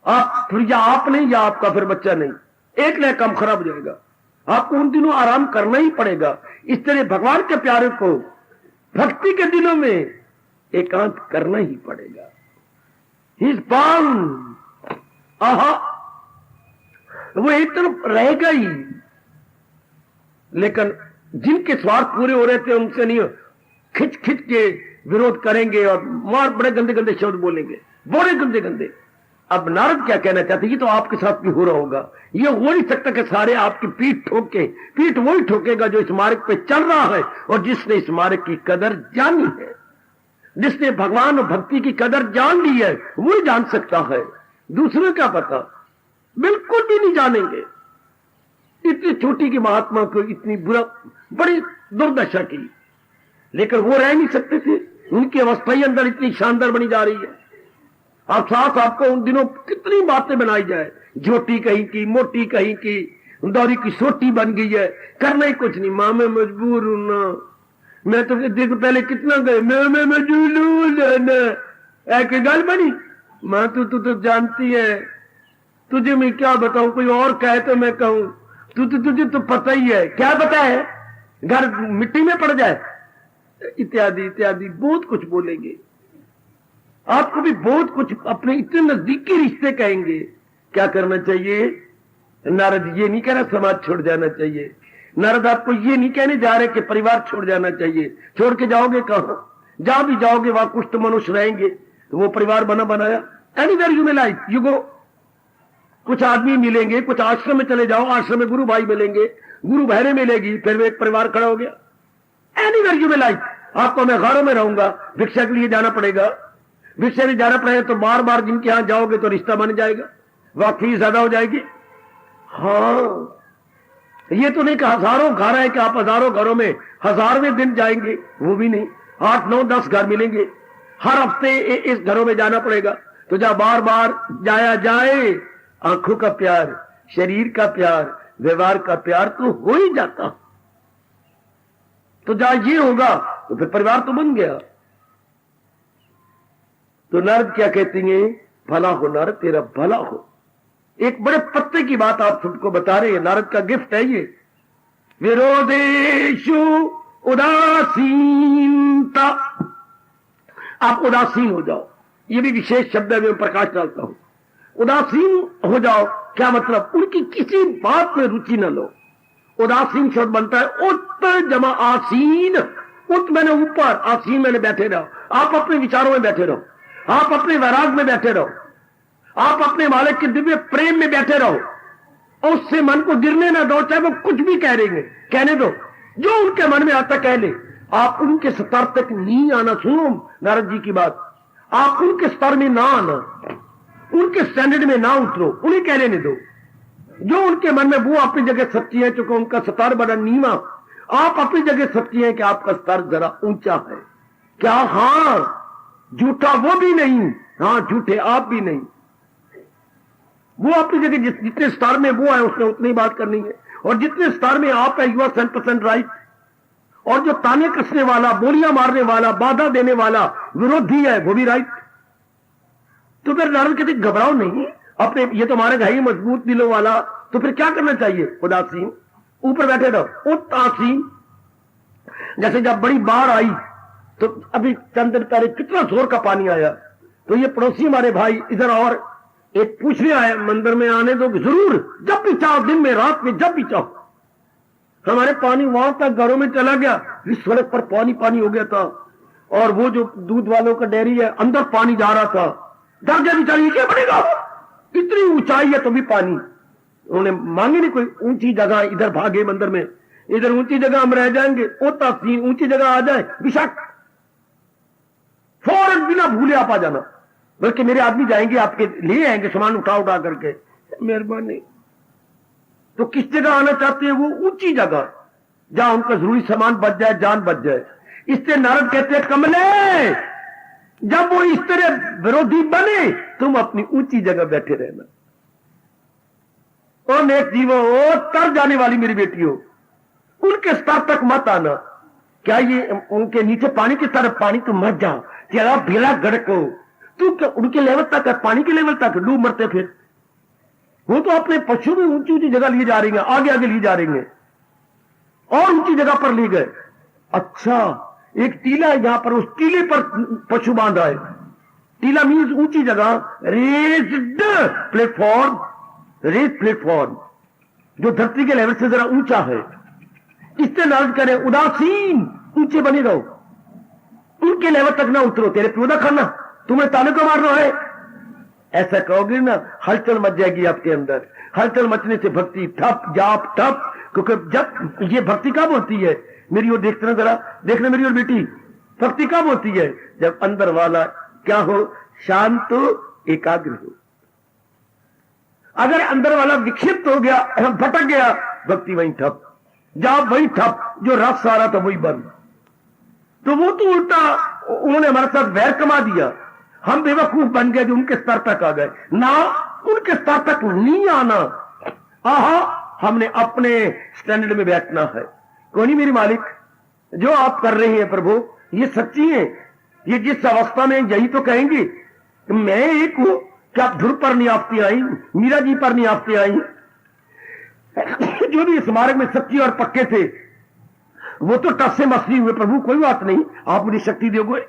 आप फिर या आप नहीं या आपका फिर बच्चा नहीं, एक नया काम खराब हो जाएगा। आपको उन दिनों आराम करना ही पड़ेगा। इस तरह भगवान के प्यारे को भक्ति के दिनों में एकांत करना ही पड़ेगा। He's bound। आहा, वो एक तरफ रहेगा ही, लेकिन जिनके स्वार्थ पूरे हो रहे थे उनसे नहीं, खिंच खिंच के विरोध करेंगे और मार बड़े गंदे गंदे शब्द बोलेंगे, बड़े गंदे गंदे। अब नारद क्या कहना चाहते, ये तो आपके साथ भी हो रहा होगा। ये हो नहीं सकता कि सारे आपकी पीठ ठोके, पीठ वही ठोकेगा जो इस मार्ग पे चल रहा है और जिसने इस मार्ग की कदर जानी है, जिसने भगवान और भक्ति की कदर जान ली है, वो जान सकता है। दूसरे क्या पता, बिल्कुल भी नहीं जानेंगे। इतनी छोटी की महात्मा को इतनी बुरा, बड़ी दुर्दशा की, लेकिन वो रह नहीं सकते थे। उनकी अवस्था ही अंदर इतनी शानदार बनी जा रही है। आप साथ आपको उन दिनों कितनी बातें बनाई जाए, झोटी कहीं की, मोटी कहीं की, दौरी की सोटी बन गई है, करना ही कुछ नहीं। मां मैं मजबूर हूं ना, मैं तो देखो पहले कितना गए, मैं मजबूर एक गल बनी। मां तू जानती है, तुझे मैं क्या बताऊं, कोई और कहे तो मैं कहूं, तुझे तो पता ही है। क्या पता है, घर मिट्टी में पड़ जाए, इत्यादि इत्यादि बहुत कुछ बोलेंगे। आपको भी बहुत कुछ अपने इतने नजदीकी रिश्ते कहेंगे। क्या करना चाहिए? नारद ये नहीं कह रहा समाज छोड़ जाना चाहिए, नारद आपको ये नहीं कहने जा रहे कि परिवार छोड़ जाना चाहिए। छोड़ के जाओगे कहां? जहां भी जाओगे वहां कुछ तो मनुष्य रहेंगे, तो वो परिवार बना बनाया। Anywhere you may like you go. कुछ आदमी मिलेंगे, कुछ आश्रम में चले जाओ, आश्रम में गुरु भाई मिलेंगे, गुरु बहने मिलेगी, फिर एक परिवार खड़ा हो गया। Anywhere you may like. आपको मैं घरों में रहूंगा, भिक्षा के लिए जाना पड़ेगा, भिक्षा में जाना पड़ेगा तो बार बार जिनके यहां जाओगे तो रिश्ता बन जाएगा, वाकई ज्यादा हो जाएगी। हाँ, ये तो नहीं कि हजारों घर है कि आप हजारों घरों में 1000वें दिन जाएंगे, वो भी नहीं। 8, 9, 10 घर मिलेंगे, हर हफ्ते इस घरों में जाना पड़ेगा। तो जहां बार बार जाया जाए, आंखों का प्यार, शरीर का प्यार, व्यवहार का प्यार तो हो ही जाता। तो जहां ये होगा तो फिर परिवार तो बन गया। तो नारद क्या कहते हैं? भला हो नारद, तेरा भला हो। एक बड़े पत्ते की बात आप सबको बता रहे हैं, नारद का गिफ्ट है ये। विरोधेषु उदासीनता, आप उदासीन हो जाओ, ये भी विशेष शब्द है, मैं प्रकाश डालता हूं। उदासीन हो जाओ, क्या मतलब? उनकी किसी बात में रुचि न लो। उदासीन शब्द बनता है उत जमा आसीन। उत मैंने ऊपर, आसीन मैंने बैठे रहो। आप अपने विचारों में बैठे रहो, आप अपने वैराग में बैठे रहो, आप अपने मालिक के दिव्य प्रेम में बैठे रहो, और उससे मन को गिरने ना दो। चाहे वो कुछ भी कह रहे हैं, कहने दो, जो उनके मन में आता कह ले। आप उनके स्तर तक नहीं आना। सुनो नारद जी की बात, आप उनके स्तर में ना आना, उनके स्टैंडर्ड में ना उतरो, उन्हें कह लेने दो। जो उनके मन में वो अपनी जगह सच्ची है, चूंकि उनका स्तर बड़ा नीवा, आप अपनी जगह सच्ची है कि आपका स्तर जरा ऊंचा है। क्या? हाँ, झूठा वो भी नहीं, हाँ झूठे आप भी नहीं। वो अपनी जगह जितने स्टार में वो है उसने उतनी बात करनी है, और जितने स्टार में आप है यू आर 100% राइट। और जो ताने कसने वाला, बोलियां मारने वाला, बाधा देने वाला विरोधी है वो भी राइट। तो फिर नारद कहते घबराओ नहीं, अपने ये तो हमारे भाई मजबूत दिलों वाला, तो फिर क्या करना चाहिए? उदासीन, ऊपर बैठे रहो। उदासीन, जैसे जब बड़ी बाढ़ आई तो अभी चंद दिन पहले कितना जोर का पानी आया, तो ये पड़ोसी हमारे भाई इधर और एक पूछने आए मंदिर में आने दो, जरूर जब भी चाहो, दिन में रात में जब भी चाहो। हमारे पानी वहां तक घरों में चला गया, इस सड़क पर पानी पानी हो गया था, और वो जो दूध वालों का डेयरी है अंदर पानी जा रहा था। डर गया बेचारी, क्या बनेगा, इतनी ऊंचाई है तो भी पानी। उन्होंने मांगी नहीं कोई ऊंची जगह, इधर भागे मंदिर में, इधर ऊंची जगह हम रह जाएंगे, ओता सीन ऊंची जगह आ जाए बेशक फौरन बिना भूले आप आ जाना, बल्कि मेरे आदमी जाएंगे आपके ले आएंगे सामान उठा उठा करके, मेहरबानी। तो किस जगह आना चाहते हैं? वो ऊंची जगह जहां उनका जरूरी सामान बच जाए, जान बच जाए। इससे नारद कहते हैं कमले, जब वो इस तरह विरोधी बने तुम अपनी ऊंची जगह बैठे रहना। और नेक जीवो, ओ तर जाने वाली मेरी बेटियों, उनके स्तर तक मत आना। क्या ये उनके नीचे पानी की तरफ पानी तो मत जाओ, तेरा भेड़ा गड़को, तू उनके लेवल तक है, पानी के लेवल तक डूब मरते। फिर वो तो अपने पशु में ऊंची ऊंची जगह लिए जा रही है, आगे आगे लिए जा रही है, और ऊंची जगह पर ले गए। अच्छा, एक टीला है यहां पर, उस टीले पर पशु बांधा है। टीला मीन्स ऊंची जगह, रेज्ड प्लेटफॉर्म, रेज प्लेटफॉर्म जो धरती के लेवल से जरा ऊंचा है। इससे नारद करें उदासीन, ऊंचे बने रहो, उनके लेवल तक ना उतरो, तेरे प्योदा खाना, तुम्हें ताने को मारना है। ऐसा कहोगे ना, हलचल मच जाएगी आपके अंदर। हलचल मचने से भक्ति ठप जाप ठप, क्योंकि जब ये भक्ति कब होती है, मेरी ओर देखते ना जरा, देखना मेरी ओर बेटी, भक्ति कब होती है? जब अंदर वाला क्या हो, शांत हो, एकाग्र हो। अगर अंदर वाला विक्षिप्त हो गया, भटक गया, भक्ति वहीं ठप, जाप वहीं ठप, जो रस आ रहा था वही बंद। तो वो तो उल्टा उन्होंने हमारे साथ वैर कमा दिया, हम बेवकूफ बन गए जो उनके स्तर तक आ गए ना, उनके स्तर तक नहीं आना। आहा, हमने अपने स्टैंडर्ड में बैठना है। कोई नहीं मेरी मालिक, जो आप कर रहे हैं प्रभु ये सच्ची है, ये जिस अवस्था में यही तो कहेंगे कि मैं एक हूं, क्या आप ध्रुव पर नहीं आपती आई, मीरा जी पर नहीं आपती आई, जो भी इस मार्ग में सच्ची और पक्के थे वो तो टस से मछली हुए। प्रभु कोई बात नहीं, आप मुझे शक्ति दोगे,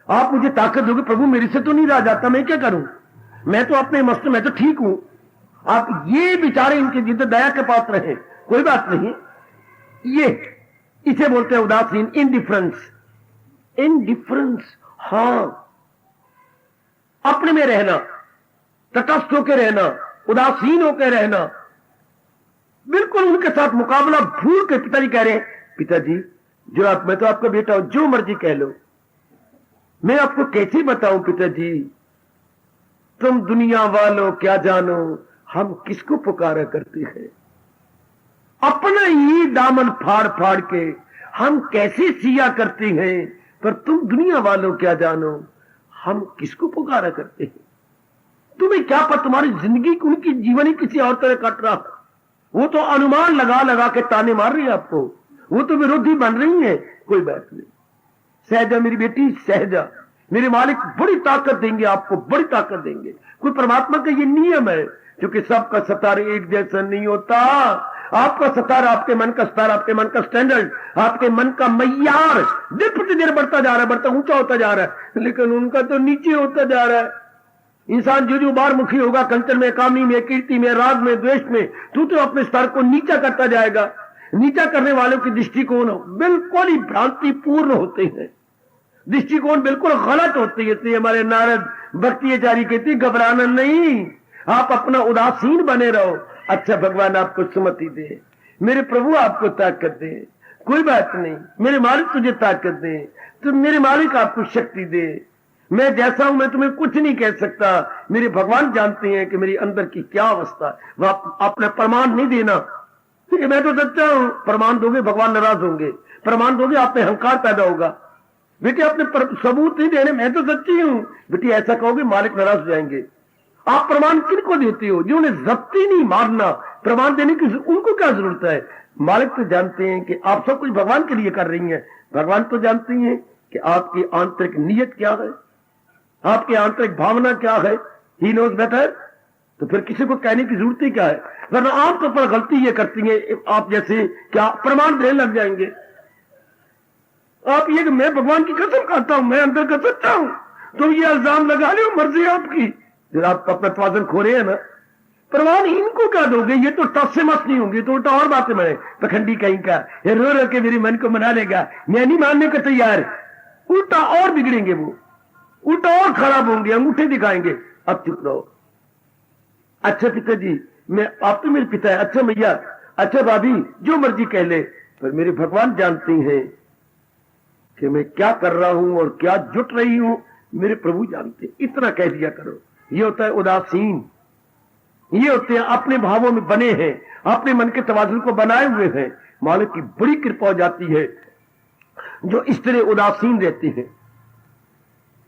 आप मुझे ताकत दोगे। प्रभु मेरे से तो नहीं रहा जाता, मैं क्या करूं, मैं तो अपने मस्त, मैं तो ठीक हूं। आप ये बेचारे इनके जितने दया के पात्र हैं, कोई बात नहीं। ये इसे बोलते हैं उदासीन, इनडिफरेंस। इनडिफरेंस, हां, अपने में रहना, तटस्थ होकर रहना, उदासीन होकर रहना, बिल्कुल उनके साथ मुकाबला भूल के। पिताजी कह रहे हैं, पिताजी जो आप, मैं तो आपका बेटा हूं, जो मर्जी कह लो, मैं आपको कैसे बताऊं पिताजी, तुम दुनिया वालों क्या जानो हम किसको पुकारा करते हैं। अपना ही दामन फाड़ फाड़ के हम कैसे सिया करते हैं, पर तुम दुनिया वालों क्या जानो हम किसको पुकारा करते हैं। तुम्हें क्या पता, तुम्हारी जिंदगी उनकी जीवन ही किसी और तरह कट रहा है। वो तो अनुमान लगा लगा के ताने मार रही है आपको, वो तो विरोधी बन रही है। कोई बात नहीं, सहजा मेरी बेटी, सहजा, मेरे मालिक बड़ी ताकत देंगे आपको, बड़ी ताकत देंगे। कोई परमात्मा का ये नियम है, क्योंकि सबका सतार एक जैसा नहीं होता। आपका सतार, आपके मन का सतार, आपके मन का स्टैंडर्ड, आपके मन का मैयार दिन प्रतिदिन बढ़ता जा रहा है, बढ़ता ऊंचा होता जा रहा है, लेकिन उनका तो नीचे होता जा रहा है। इंसान जो जो बार मुखी होगा, कंचन में, कामी में, कीर्ति में, राग में, द्वेष में, तू तो अपने स्तर को नीचा करता जाएगा। नीचा करने वालों की दृष्टिकोण बिल्कुल ही भ्रांतिपूर्ण होते हैं, दृष्टिकोण बिल्कुल गलत होते हैं। इसलिए हमारे नारद भक्ति आचार्य कहते घबराना नहीं, आप अपना उदासीन बने रहो। अच्छा, भगवान आपको सुमति दे, मेरे प्रभु आपको ताकत दे, कोई बात नहीं, मेरे मालिक तुझे ताकत दे, तो मेरे मालिक आपको शक्ति दे। मैं जैसा हूं मैं तुम्हें कुछ नहीं कह सकता, मेरे भगवान जानते हैं कि मेरी अंदर की क्या अवस्था है। वह अपने प्रमाण नहीं देना, मैं तो सच्चा हूं, प्रमाण दोगे भगवान नाराज होंगे, प्रमाण दोगे आप में अहंकार पैदा होगा। बेटे अपने सबूत नहीं देने, मैं तो सच्ची हूं, बेटी ऐसा कहोगे मालिक नाराज हो जाएंगे। आप प्रमाण किनको देते हो? जिन्होंने जब्ती नहीं मारना, प्रमाण देने की उनको क्या जरूरत है? मालिक तो जानते हैं कि आप सब कुछ भगवान के लिए कर रही हैं। भगवान तो जानते हैं कि आपकी आंतरिक नीयत क्या है, आपकी आंतरिक भावना क्या है। He knows better. तो फिर किसी को कहने की जरूरत ही क्या है? वरना आमतौर पर गलती ये करती है, आप जैसे क्या प्रमाण देने लग जाएंगे। आप ये कि मैं भगवान की कसम खाता हूं, मैं अंदर का सच्चा हूं, तो ये इल्जाम लगा लो, मर्जी है आपकी। फिर आप अपना तवाज़ुन खो रहे हैं ना। प्रमाण इनको क्या दोगे? ये तो टस से मस नहीं होंगे, तो उल्टा और बातें मैं पखंडी कहीं का ये रो रो के मेरे मन को मना लेगा, मैं नहीं मानने का तैयार। उल्टा और बिगड़ेंगे, वो उल्टा और खराब होंगे, अंगूठे दिखाएंगे। अब चुप रहो। अच्छा पिताजी, मैं आप तो मेरे पिता है। अच्छा भैया, अच्छा भाभी, जो मर्जी कह ले, पर मेरे भगवान जानते हैं कि मैं क्या कर रहा हूं और क्या जुट रही हूं, मेरे प्रभु जानते। इतना कह दिया करो। ये होता है उदासीन, ये होते हैं अपने भावों में बने हैं, अपने मन के तवाज़ुन को बनाए हुए हैं। मालिक की बड़ी कृपा हो जाती है जो इस तरह उदासीन रहते हैं।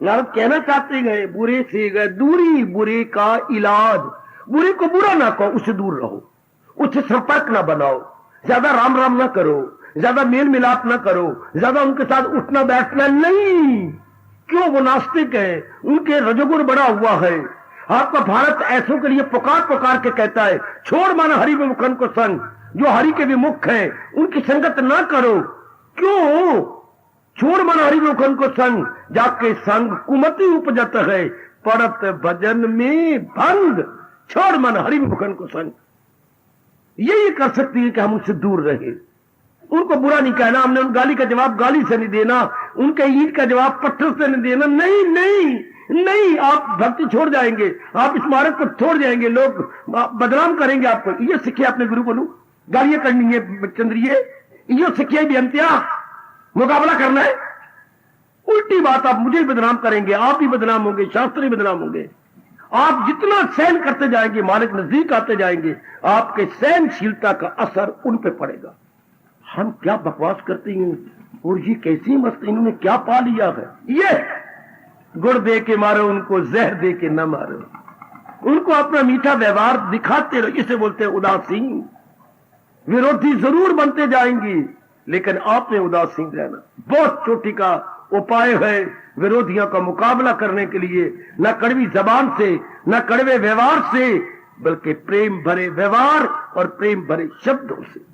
नारद कहना चाहते गए, बुरे से गए दूरी, बुरे का इलाज। बुरे को बुरा ना कहो, उससे दूर रहो, उससे संपर्क ना बनाओ, ज्यादा राम राम ना करो, ज्यादा मेल मिलाप ना करो, ज्यादा उनके साथ उठना बैठना नहीं। क्यों? वो नास्तिक है, उनके रजोगुण बड़ा हुआ है। आपका भारत ऐसों के लिए पुकार पुकार के कहता है, छोड़ माना हरि विमुखन को संग। जो हरि के विमुख है उनकी संगत ना करो। क्यों? छोड़ माना हरि विमुखन को संग, जाके संग कुमति उपजत है, पड़त भजन में भंग। छोड़ माना हरि विमुखन को संग। ये कर सकती है कि हम उससे दूर रहे। उनको बुरा नहीं कहना, हमने उन गाली का जवाब गाली से नहीं देना, उनके ईद का जवाब पत्थर से नहीं देना। नहीं नहीं नहीं, आप भक्ति छोड़ जाएंगे, आप इस मार्ग को छोड़ जाएंगे, लोग बदनाम करेंगे आपको। ये सीखिए अपने गुरु को, गालियां करनी है चंद्रिये, ये सीखिए भी अंत्या मुकाबला करना है। उल्टी बात, आप मुझे बदनाम करेंगे, आप भी बदनाम होंगे, शास्त्री बदनाम होंगे। आप जितना सहन करते जाएंगे, मालिक नजदीक आते जाएंगे, आपके सहनशीलता का असर उन पे पड़ेगा। हम क्या बकवास करते हैं, और ये कैसी मस्त, इन्होंने क्या पा लिया है। ये गुड़ दे के मारो उनको, जहर दे के न मारो उनको, अपना मीठा व्यवहार दिखाते रहो। इसे बोलते हैं उदासीन। विरोधी जरूर बनते जाएंगे, लेकिन आपने उदासीन रहना। बहुत चोटी का उपाय है विरोधियों का मुकाबला करने के लिए, न कड़वी जबान से, न कड़वे व्यवहार से, बल्कि प्रेम भरे व्यवहार और प्रेम भरे शब्दों से।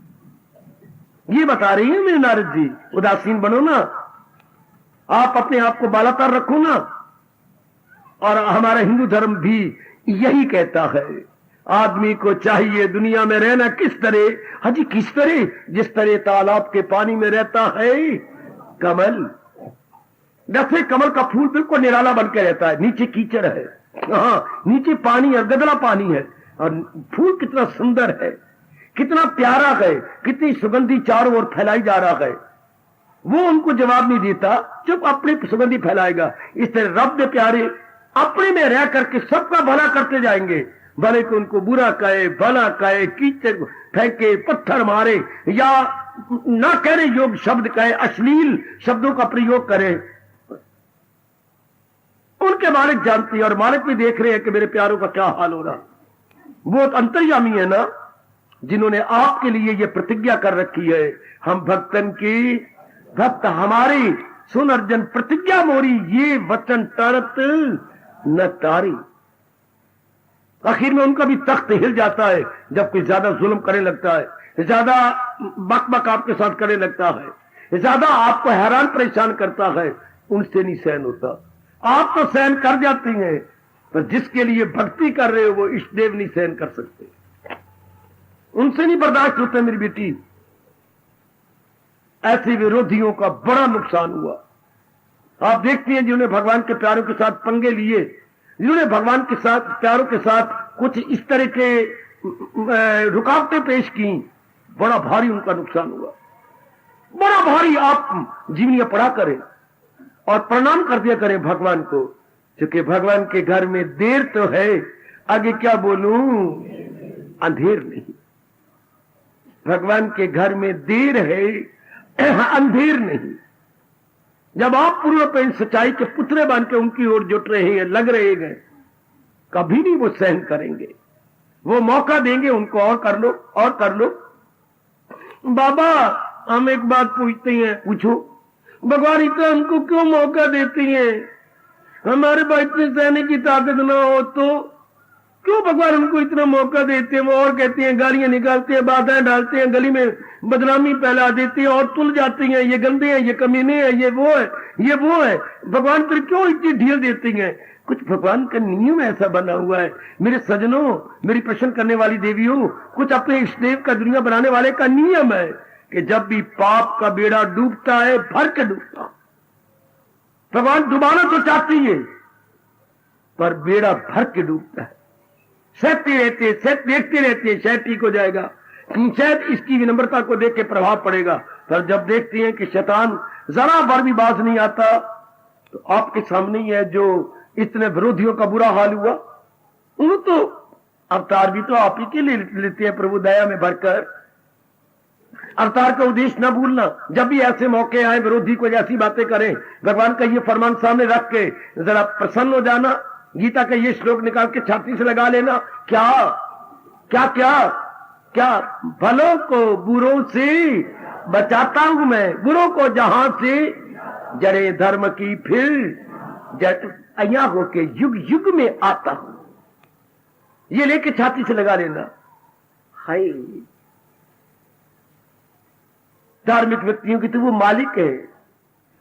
ये बता रही है मेरे नारद जी, उदासीन बनो ना, आप अपने आप को बालातर रखो ना। और हमारा हिंदू धर्म भी यही कहता है, आदमी को चाहिए दुनिया में रहना किस तरह? हाजी किस तरह? जिस तरह तालाब के पानी में रहता है कमल। जैसे कमल का फूल बिल्कुल निराला बन के रहता है, नीचे कीचड़ है, हाँ नीचे पानी है, गदला पानी है, और फूल कितना सुंदर है, कितना प्यारा है, कितनी सुगंधी चारों ओर फैलाई जा रहा है। वो उनको जवाब नहीं देता, चुप अपनी सुगंधी फैलाएगा। इस तरह रब दे प्यारे अपने में रह करके सबका भला करते जाएंगे, भले को उनको बुरा कहे, भला कहे, कीचड़ फेंके, पत्थर मारे, या ना कहने योग्य शब्द कहे, अश्लील शब्दों का प्रयोग करे, उनके मालिक जानती है। और मालिक भी देख रहे हैं कि मेरे प्यारों का क्या हाल हो रहा। वो अंतर्यामी है ना, जिन्होंने आपके लिए ये प्रतिज्ञा कर रखी है, हम भक्तन की भक्त हमारी, सुन अर्जन प्रतिज्ञा मोरी, ये वचन टरत न तारी। आखिर में उनका भी तख्त हिल जाता है जब कोई ज्यादा जुल्म करने लगता है, ज्यादा बक आपके साथ करने लगता है, ज्यादा आपको हैरान परेशान करता है, उनसे नहीं सहन होता। आप तो सहन कर जाती हैं, पर जिसके लिए भक्ति कर रहे हो वो इष्ट देव नहीं सहन कर सकते, उनसे नहीं बर्दाश्त होते। मेरी बेटी, ऐसे विरोधियों का बड़ा नुकसान हुआ। आप देखती हैं जिन्होंने भगवान के प्यारों के साथ पंगे लिए, जिन्होंने भगवान के साथ प्यारों के साथ कुछ इस तरह के रुकावटें पेश की, बड़ा भारी उनका नुकसान हुआ, बड़ा भारी। आप जीवनियां पढ़ा करें और प्रणाम कर दिया करें भगवान को, क्योंकि भगवान के घर में देर तो है, आगे क्या बोलूं, अंधेर नहीं। भगवान के घर में देर है, अंधेर नहीं। जब आप पूर्ण पे सच्चाई के पुतले बन के उनकी ओर जुट रहे हैं, लग रहे हैं, कभी नहीं वो सहन करेंगे। वो मौका देंगे उनको, और कर लो और कर लो। बाबा हम एक बात पूछते हैं। पूछो। भगवान इतना हमको क्यों मौका देती हैं? हमारे पास इतने सहने की ताकत ना हो तो क्यों भगवान हमको इतना मौका देते हैं? वो और कहते हैं, गालियां निकालते हैं, बाधाएं डालते हैं, गली में बदनामी फैला देते हैं और तुल जाती हैं, ये गंदे हैं, ये कमीने हैं, ये वो है, ये वो है। भगवान फिर क्यों इतनी ढील देती हैं? कुछ भगवान का नियम ऐसा बना हुआ है मेरे सजनों, मेरी प्रश्न करने वाली देवियों। कुछ अपने इष्टदेव का, दुनिया बनाने वाले का नियम है कि जब भी पाप का बेड़ा डूबता है, भर के डूबता। भगवान डुबाना तो चाहती है पर बेड़ा भर के डूबता है। सहते रहते, देखते रहते, शायद ठीक हो जाएगा, शायद इसकी विनम्रता को देख के प्रभाव पड़ेगा। पर जब देखते हैं कि शैतान जरा भर भी बाज नहीं आता, तो आपके सामने ही है जो इतने विरोधियों का बुरा हाल हुआ। वो तो अवतार भी तो आप ही के लिए लेते हैं, प्रभु दया में भरकर। अवतार का उद्देश्य न भूलना। जब भी ऐसे मौके आए, विरोधी को जैसी बातें करें, भगवान का ये फरमान सामने रख के जरा प्रसन्न हो जाना। गीता का ये श्लोक निकाल के छाती से लगा लेना। क्या क्या क्या क्या? भलों को बुरों से बचाता हूं मैं, बुरों को जहां से जड़े धर्म की फिर अया होके युग युग में आता हूं। ये लेके छाती से लगा लेना। हाय, धार्मिक व्यक्तियों की तो वो मालिक है,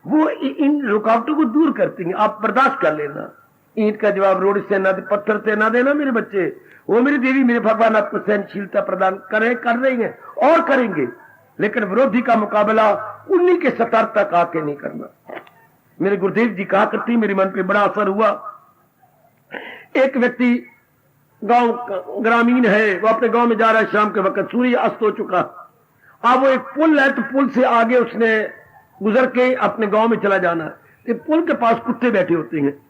वो इन रुकावटों को दूर करती हैं। आप बर्दाश्त कर लेना। ईंट का जवाब रोड से ना, पत्थर से ना देना मेरे बच्चे। वो मेरी देवी, मेरे भगवान आपको सहनशीलता प्रदान करें, कर रहे हैं और करेंगे। लेकिन विरोधी का मुकाबला उन्हीं के सतर तक आके नहीं करना। मेरे गुरुदेव जी कहा करती, मेरे मन पे बड़ा असर हुआ। एक व्यक्ति गांव ग्रामीण है, वो अपने गांव में जा रहा है, शाम के वक्त सूर्य अस्त हो चुका। अब वो एक पुल है, तो पुल से आगे उसने गुजर के अपने गांव में चला जाना है। पुल के पास कुत्ते बैठे होते हैं।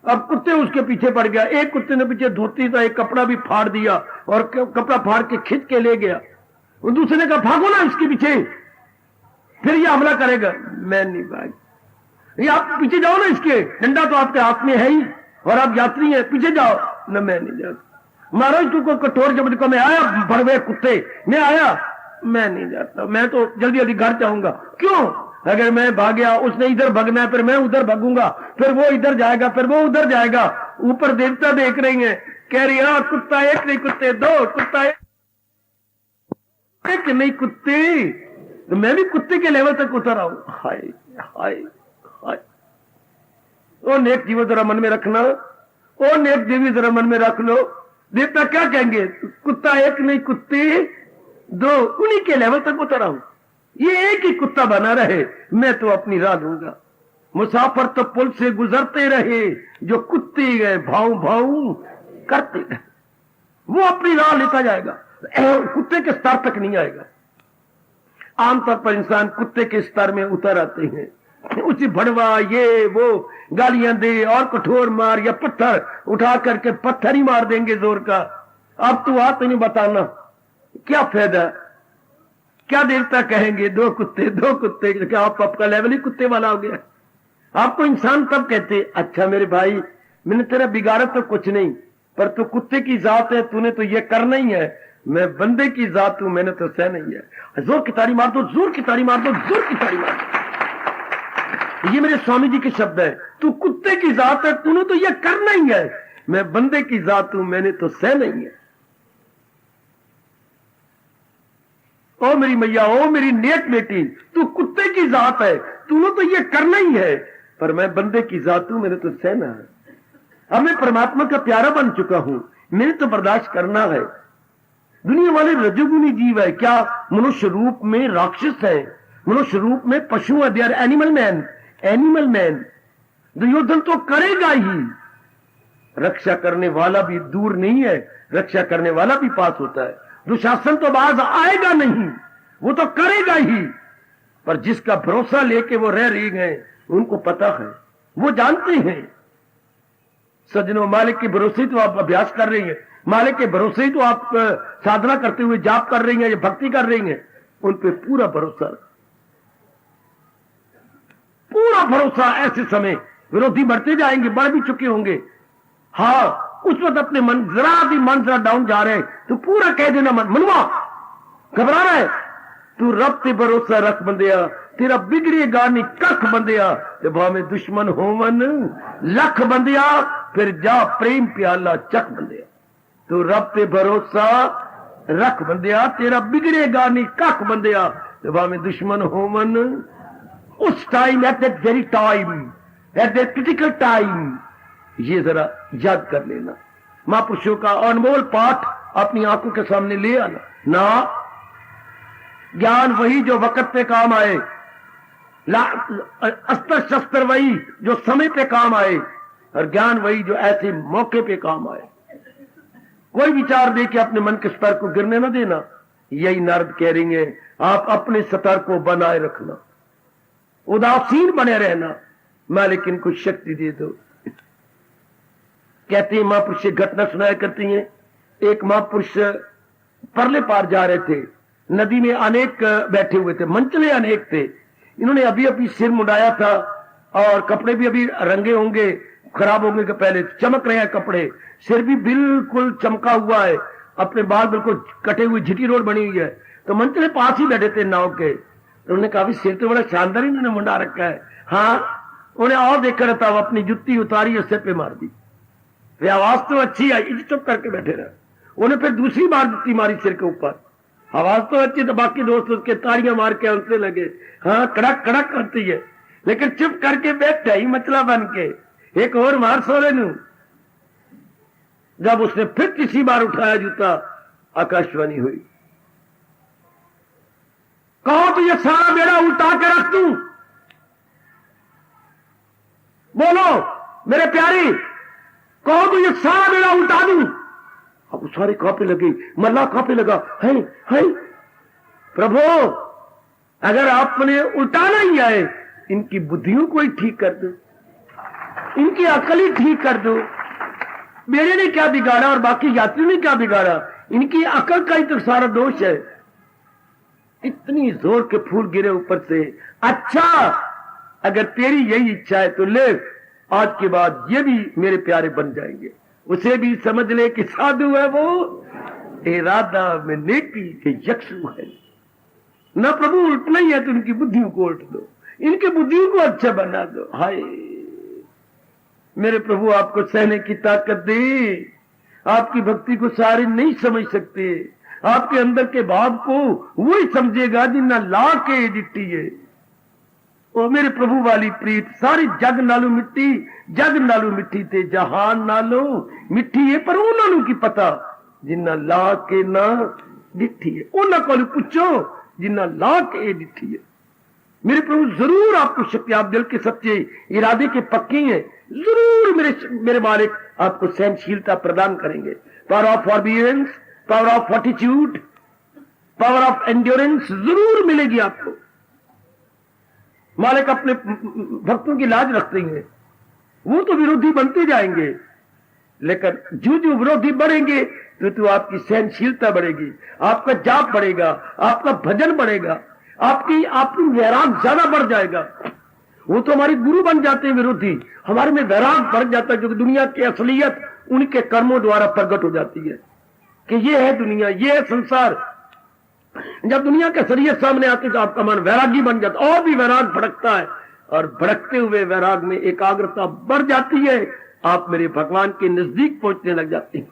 अब कुत्ते उसके पीछे पड़ गया। एक कुत्ते ने पीछे धोती था, एक कपड़ा भी फाड़ दिया और कपड़ा फाड़ के खींच के ले गया। और दूसरे ने कहा भागो ना इसके पीछे, फिर ये हमला करेगा। मैं नहीं भाग, ये आप पीछे जाओ ना, इसके डंडा तो आपके हाथ में है ही और आप यात्री हैं, पीछे जाओ ना। मैं नहीं जाता। महाराज तू को कठोर जबरदस्ती को, मैं आया भड़वे कुत्ते, मैं आया, मैं नहीं जाता, मैं तो जल्दी जल्दी घर जाऊंगा। क्यों? अगर मैं भागया, उसने इधर भागना है, फिर मैं उधर भागूंगा, फिर वो इधर जाएगा, फिर वो उधर जाएगा। ऊपर देवता देख रही हैं, कह रही है कुत्ता एक नहीं कुत्ते दो, कुत्ता एक नहीं कुत्ते। तो मैं भी कुत्ते के लेवल तक उतर आऊं। हाय हाय हाय। ओ नेक जीवो जरा मन में रखना, ओ नेक देवी जरा मन में रख लो। देवता क्या कहेंगे? कुत्ता एक नहीं कुत्ते दो, उन्हीं के लेवल तक उतर आऊं। ये एक ही कुत्ता बना रहे, मैं तो अपनी राह लूंगा। मुसाफिर तो पुल से गुजरते रहे, जो कुत्ते गए भाऊ भाऊ करते रहे। वो अपनी राह लेता जाएगा, कुत्ते के स्तर तक नहीं आएगा। आमतौर पर इंसान कुत्ते के स्तर में उतर आते हैं। उसी भड़वा, ये वो, गालियां दे और कठोर मार या पत्थर उठा करके पत्थर ही मार देंगे जोर का। अब तू आ, तो नहीं बताना क्या फायदा? क्या देवता कहेंगे? दो कुत्ते दो कुत्ते। क्या आपका लेवल ही कुत्ते वाला हो गया? आपको इंसान तब कहते, अच्छा मेरे भाई मैंने तेरा बिगाड़ा तो कुछ नहीं, पर तू कुत्ते की जात है, तूने तो ये करना ही है। मैं बंदे की जात हूं, मैंने तो सहना ही है। जोर की ताड़ी मार दो, जोर की ताड़ी मार दो, जोर की ताड़ी मार दो। ये मेरे स्वामी जी के शब्द है। तू कुत्ते की जात है, तूने तो ये करना ही है। मैं बंदे की जात हूं, मैंने तो सहना ही है। ओ मेरी मैया, ओ मेरी नेक बेटी, तू कुत्ते की जात है, तूने तो ये करना ही है, पर मैं बंदे की जात हूं, मैंने तो सहना है। अब मैं परमात्मा का प्यारा बन चुका हूं, मैंने तो बर्दाश्त करना है। दुनिया वाले रजोगुनी जीव है, क्या मनुष्य रूप में राक्षस है, मनुष्य रूप में पशु है। They are animal man, animal man. Duryodhana तो करेगा ही, रक्षा करने वाला भी दूर नहीं है, रक्षा करने वाला भी पास होता है। दुशासन तो बाज आएगा नहीं, वो तो करेगा ही। पर जिसका भरोसा लेके वो रह रही गए, उनको पता है, वो जानते हैं। सज्जनों, मालिक के भरोसे तो आप अभ्यास कर रही हैं, मालिक के भरोसे ही तो आप साधना करते हुए जाप कर रही हैं या भक्ति कर रही हैं। उन पे पूरा भरोसा, पूरा भरोसा। ऐसे समय विरोधी बढ़ते जाएंगे, बढ़ भी चुके होंगे। हाँ, उस वक्त अपने मन जरा डाउन जा रहे हैं तो पूरा कह देना मनवा घबरा रहा है, तू रब ते भरोसा रख बंदिया, तेरा बिगड़ेगा नहीं कख बंदिया, ते भावे दुश्मन होवन लख बंदिया, फिर जा प्रेम प्याला चख बंदिया। तू रब ते भरोसा रख बंदिया, तेरा बिगड़ेगा नहीं कख बंदिया, ते भावे दुश्मन होवन। उस time, at that very time, at that critical time, ये जरा याद कर लेना। महापुरुषों का अनमोल पाठ अपनी आंखों के सामने ले आना ना। ज्ञान वही जो वक्त पे काम आए, अस्त्र शस्त्र वही जो समय पे काम आए, और ज्ञान वही जो ऐसे मौके पे काम आए। कोई विचार दे के अपने मन के स्तर को गिरने न देना। यही नारद कह रही है, आप अपने स्तर को बनाए रखना, उदासीन बने रहना, मालिक इनको शक्ति दे दो। कहते हैं महापुरुष घटना सुनाया करती हैं। एक महापुरुष परले पार जा रहे थे, नदी में अनेक बैठे हुए थे, मंचले अनेक थे। इन्होंने अभी अभी सिर मुंडाया था और कपड़े भी अभी रंगे होंगे, खराब होंगे के पहले, चमक रहे हैं कपड़े, सिर भी बिल्कुल चमका हुआ है, अपने बाल बिल्कुल कटे हुए, झिटी रोड बनी हुई है। तो मंचले पास ही बैठे थे नाव के। तो उन्होंने कहा सिर तो बड़ा शानदार इन्होंने मुंडा रखा है। हाँ, उन्हें और देखकर था, वो अपनी जुत्ती उतारी और सिर पे मार दी। वे आवाज तो अच्छी आई, चुप करके बैठे रहे। उन्हें फिर दूसरी बार जुत्ती मारी सिर के ऊपर, आवाज तो अच्छी, तो बाकी दोस्त उसके ताड़ियां मार के हंसने लगे। हाँ, कड़क कड़क करती है, लेकिन चुप करके बैठा ही मतला बन के, एक और मार सोरे नू। जब उसने फिर तीसरी बार उठाया जूता, आकाशवाणी हुई, कहो तो ये सारा बेड़ा उल्टा के रख दूं, बोलो मेरे प्यारी, कहो तो ये सारा बेड़ा उल्टा दूं। अब सारे कांपने लगे, मल्ला कांपने लगा, है प्रभु, अगर आपने उल्टाना ही आए, इनकी बुद्धियों को ही ठीक कर दो, इनकी अकल ही ठीक कर दो। मेरे ने क्या बिगाड़ा और बाकी यात्रियों ने क्या बिगाड़ा, इनकी अकल का ही तो सारा दोष है। इतनी जोर के फूल गिरे ऊपर से। अच्छा, अगर तेरी यही इच्छा है तो ले, आज के बाद ये भी मेरे प्यारे बन जाएंगे। उसे भी समझ ले कि साधु है वो, इरादा में नेकी के यक्षु है। ना प्रभु उल्टना ही है तो इनकी बुद्धियों को उल्ट दो, इनकी बुद्धियों को अच्छा बना दो। हाय मेरे प्रभु, आपको सहने की ताकत दे। आपकी भक्ति को सारे नहीं समझ सकते, आपके अंदर के भाव को वही समझेगा जिन्ना ला के दिट्टी है। ओ मेरे प्रभु वाली प्रीत, सारी जग नालू मिट्टी, जग नालू मिट्टी ते जहान नालो मिट्टी है, पर उन्होंने की पता जिन्ना ला के ना दिट्ठी है। उन्होंने को पूछो जिन्ना ला के दिट्ठी है। मेरे प्रभु जरूर आपको शक्ति, आप दिल के सच्चे इरादे के पक्के हैं, जरूर मेरे मालिक आपको सहनशीलता प्रदान करेंगे। Power of forbearance, power of fortitude, power of endurance जरूर मिलेगी आपको। मालिक अपने भक्तों की लाज रखते हैं। वो तो विरोधी बनते जाएंगे, लेकिन जो जो विरोधी बढ़ेंगे तो आपकी सहनशीलता बढ़ेगी, आपका जाप बढ़ेगा, आपका भजन बढ़ेगा, आपकी वैराग ज्यादा बढ़ जाएगा। वो तो हमारे गुरु बन जाते हैं विरोधी, हमारे में वैराग बढ़ जाता है, क्योंकि दुनिया की असलियत उनके कर्मों द्वारा प्रकट हो जाती है कि ये है दुनिया, ये है संसार। जब दुनिया के असलियत सामने आती तो आपका मन वैरागी बन जाता, और भी वैराग भड़कता है, और भड़कते हुए वैराग में एकाग्रता बढ़ जाती है। आप मेरे भगवान के नजदीक पहुंचने लग जाते हैं।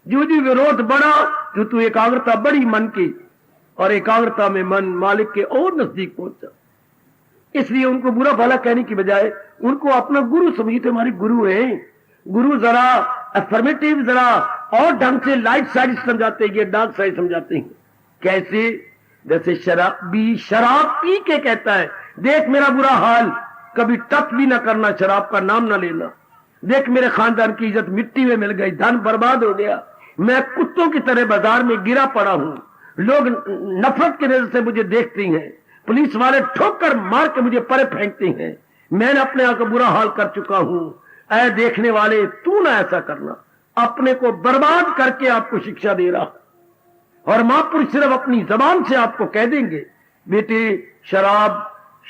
जो जो विरोध बढ़ा तो एकाग्रता बढ़ी मन की, और एकाग्रता में मन मालिक के और नजदीक पहुंचा। इसलिए उनको बुरा भला कहने की बजाय उनको अपना गुरु समझते, हमारे गुरु हैं। गुरु जरा अफर्मेटिव, जरा और ढंग से लाइट साइड समझाते हैं, ये डार्क साइड समझाते हैं। कैसे? जैसे शराबी शराब पी के कहता है, देख मेरा बुरा हाल, कभी टच भी ना करना, शराब का नाम ना लेना। देख मेरे खानदान की इज्जत मिट्टी में मिल गई, धन बर्बाद हो गया, मैं कुत्तों की तरह बाजार में गिरा पड़ा हूं, लोग नफरत की नजर से मुझे देखते हैं, पुलिस वाले ठोकर मार के मुझे परे फेंकते हैं, मैंने अपने आप का बुरा हाल कर चुका हूं। ऐ देखने वाले, तू ना ऐसा करना। अपने को बर्बाद करके आपको शिक्षा दे रहा, और महापुरुष सिर्फ अपनी जबान से आपको कह देंगे, बेटे शराब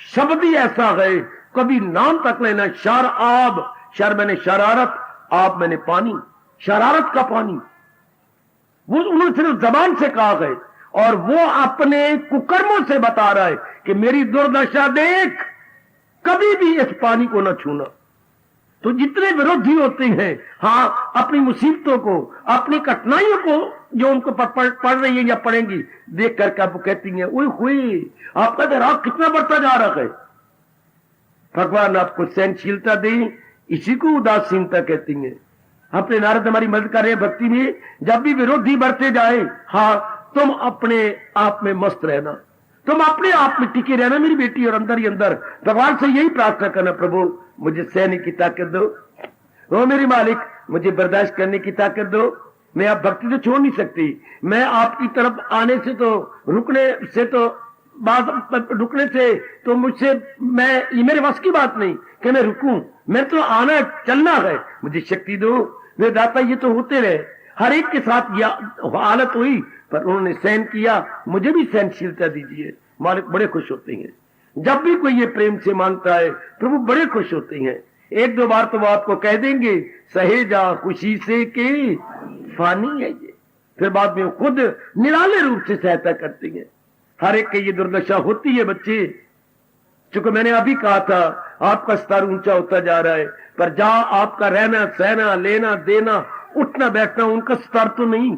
शब्द ही ऐसा है, कभी नाम तक लेना। शर आब, शर मैंने शरारत, आप मैंने पानी। शरारत का पानी, वो उन्होंने सिर्फ जबान से कहा है और वो अपने कुकर्मों से बता रहा है कि मेरी दुर्दशा देख, कभी भी इस पानी को न छूना। तो जितने विरोधी होते हैं, हाँ, अपनी मुसीबतों को, अपनी कठिनाइयों को जो उनको पढ़ रही है या पढ़ेंगी, देख करके आपको कहती हैं, ओए हुए, आपका तो राग कितना बढ़ता जा रहा है। भगवान आपको सहनशीलता दे, इसी को उदासीनता कहती हैं। अपने नारद हमारी मदद कर रहे हैं भक्ति में, जब भी विरोधी बढ़ते जाए, हाँ, तुम अपने आप में मस्त रहना, तुम अपने आप में टिके रहना मेरी बेटी, और अंदर ही अंदर भगवान से यही प्रार्थना करना, प्रभु मुझे सहने की ताकत दो, ओ मेरे मालिक मुझे बर्दाश्त करने की ताकत दो। मैं आप भक्ति तो छोड़ नहीं सकती, मैं आपकी तरफ आने से तो रुकने से तो रुकने से तो मुझसे ये मेरे वश की बात नहीं कि मैं रुकूं, मैं तो आना चलना है, मुझे शक्ति दो। वे दाता ये तो होते रहे, हर एक के साथ यह हालत हुई, पर उन्होंने सहन किया, मुझे भी सहनशीलता दीजिए। मालिक बड़े खुश होते हैं जब भी कोई ये प्रेम से मांगता है, प्रभु बड़े खुश होते हैं। एक दो बार तो वो आपको कह देंगे, सहे जा खुशी से के फानी है ये, फिर बाद में खुद निराले रूप से सहायता करती है। हर एक की ये दुर्दशा होती है बच्चे, चूंकि मैंने अभी कहा था आपका स्तर ऊंचा होता जा रहा है, पर जहां आपका रहना सहना लेना देना उठना बैठना उनका स्तर तो नहीं,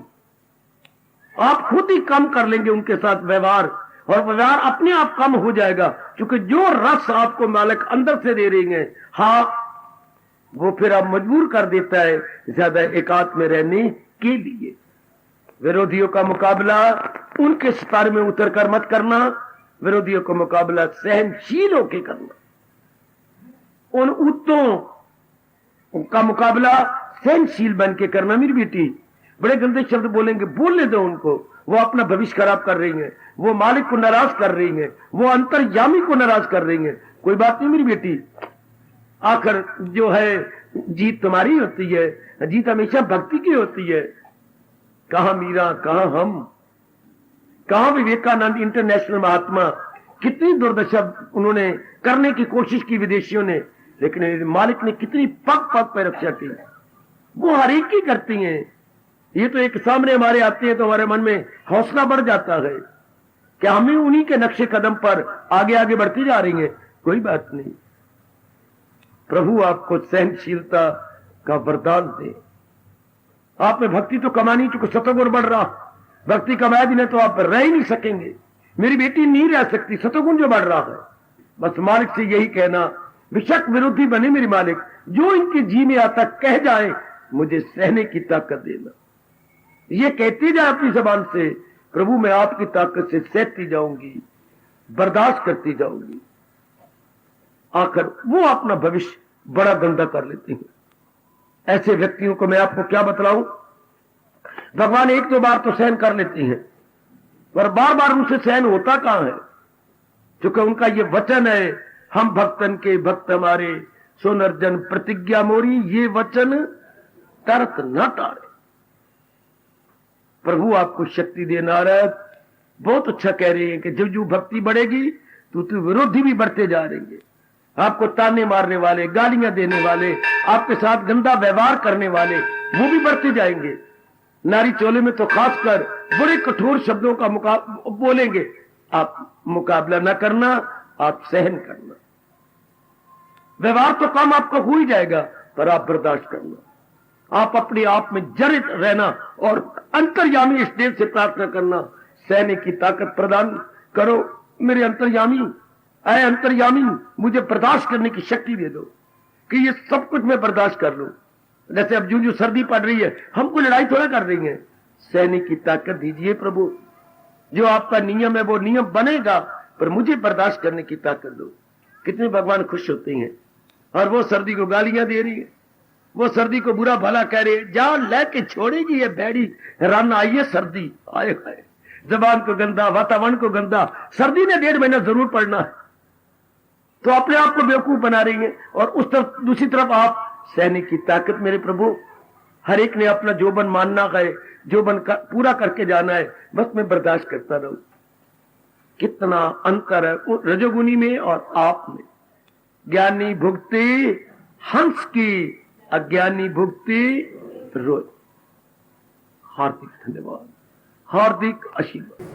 आप खुद ही कम कर लेंगे उनके साथ व्यवहार, और व्यवहार अपने आप कम हो जाएगा, क्योंकि जो रस आपको मालिक अंदर से दे रही है, हाँ, वो फिर आप मजबूर कर देता है ज्यादा एकांत में रहने के लिए। विरोधियों का मुकाबला उनके स्तर में उतर कर मत करना, विरोधियों का मुकाबला सहनशील होकर करना, उन उत्तों का मुकाबला सहनशील बन के करना। मेरी बेटी बड़े गंदे शब्द बोलेंगे, बोलने दो उनको, वो अपना भविष्य खराब कर रही हैं, वो मालिक को नाराज कर रही हैं, वो अंतर्यामी को नाराज कर रही हैं। कोई बात नहीं मेरी बेटी, आखिर जो है जीत तुम्हारी होती है, जीत हमेशा भक्ति की होती है। कहां मीरा, कहां हम, कहां विवेकानंद इंटरनेशनल महात्मा, कितनी दुर्दशा उन्होंने करने की कोशिश की विदेशियों ने, लेकिन मालिक ने कितनी पग पग पर रक्षा की। वो हर एक की करती हैं। ये तो एक सामने हमारे आते हैं तो हमारे मन में हौसला बढ़ जाता है कि हमें उन्हीं के नक्शे कदम पर आगे आगे बढ़ती जा रही हैं। कोई बात नहीं, प्रभु आपको सहनशीलता का वरदान दे। आप में भक्ति तो कमानी, चूंकि सतोगुण बढ़ रहा, भक्ति कमाया भी नहीं तो आप रह ही नहीं सकेंगे। मेरी बेटी नहीं रह सकती, सतोगुण जो बढ़ रहा है। बस मालिक से यही कहना, बेशक विरोधी बने मेरे मालिक, जो इनके जी में आता कह जाए, मुझे सहने की ताकत देना। ये कहती जाए अपनी जबान से, प्रभु मैं आपकी ताकत से सहती जाऊंगी, बर्दाश्त करती जाऊंगी। आखिर वो अपना भविष्य बड़ा गंदा कर लेती हैं। ऐसे व्यक्तियों को मैं आपको क्या बतलाऊं, भगवान एक दो बार तो सहन कर लेती हैं, पर बार बार उनसे सहन होता कहां है, क्योंकि उनका ये वचन है, हम भक्तन के भक्त हमारे, सुन अर्जन प्रतिज्ञा मोरी, ये वचन तरत न टारे। प्रभु आपको शक्ति देना रहा है। बहुत अच्छा कह रहे हैं कि जब जो भक्ति बढ़ेगी तो विरोधी भी बढ़ते जा रहेंगे। आपको ताने मारने वाले, गालियां देने वाले, आपके साथ गंदा व्यवहार करने वाले, वो भी बढ़ते जाएंगे। नारी चोले में तो खासकर बड़े कठोर शब्दों का बोलेंगे। आप मुकाबला न करना, आप सहन करना। व्यवहार तो कम आपका हो ही जाएगा, पर आप बर्दाश्त करना। आप अपने आप में जड़ित रहना और अंतर्यामी इस देव से प्रार्थना करना, सहने की ताकत प्रदान करो मेरे अंतर्यामी। ऐ अंतर्यामी, मुझे बर्दाश्त करने की शक्ति दे दो कि ये सब कुछ मैं बर्दाश्त कर लूं। जैसे अब जो सर्दी पड़ रही है, हमको लड़ाई थोड़ा कर रही है, सहने की ताकत दीजिए प्रभु। जो आपका नियम है वो नियम बनेगा, पर मुझे बर्दाश्त करने की ताकत दो। कितने भगवान खुश होते हैं। और वो सर्दी को गालियां दे रही है, वो सर्दी को बुरा भला कह रही है, जान लेके छोड़ेगी ये बैड़ी रन आई है सर्दी। आए हाय, जबान को गंदा, वातावरण को गंदा। सर्दी ने 1.5 महीना जरूर पड़ना है, तो अपने आप को बेवकूफ बना रही है। और उस तरफ दूसरी तरफ आप सहने की ताकत मेरे प्रभु। हर एक ने अपना जोबन मानना है, जोबन पूरा करके जाना है, बस मैं बर्दाश्त करता रहूं। कितना अंतर है रजोगुनी में और आप में। ज्ञानी भुगती हंस की, अज्ञानी भुगती रोज हार्दिक धन्यवाद, हार्दिक आशीर्वाद।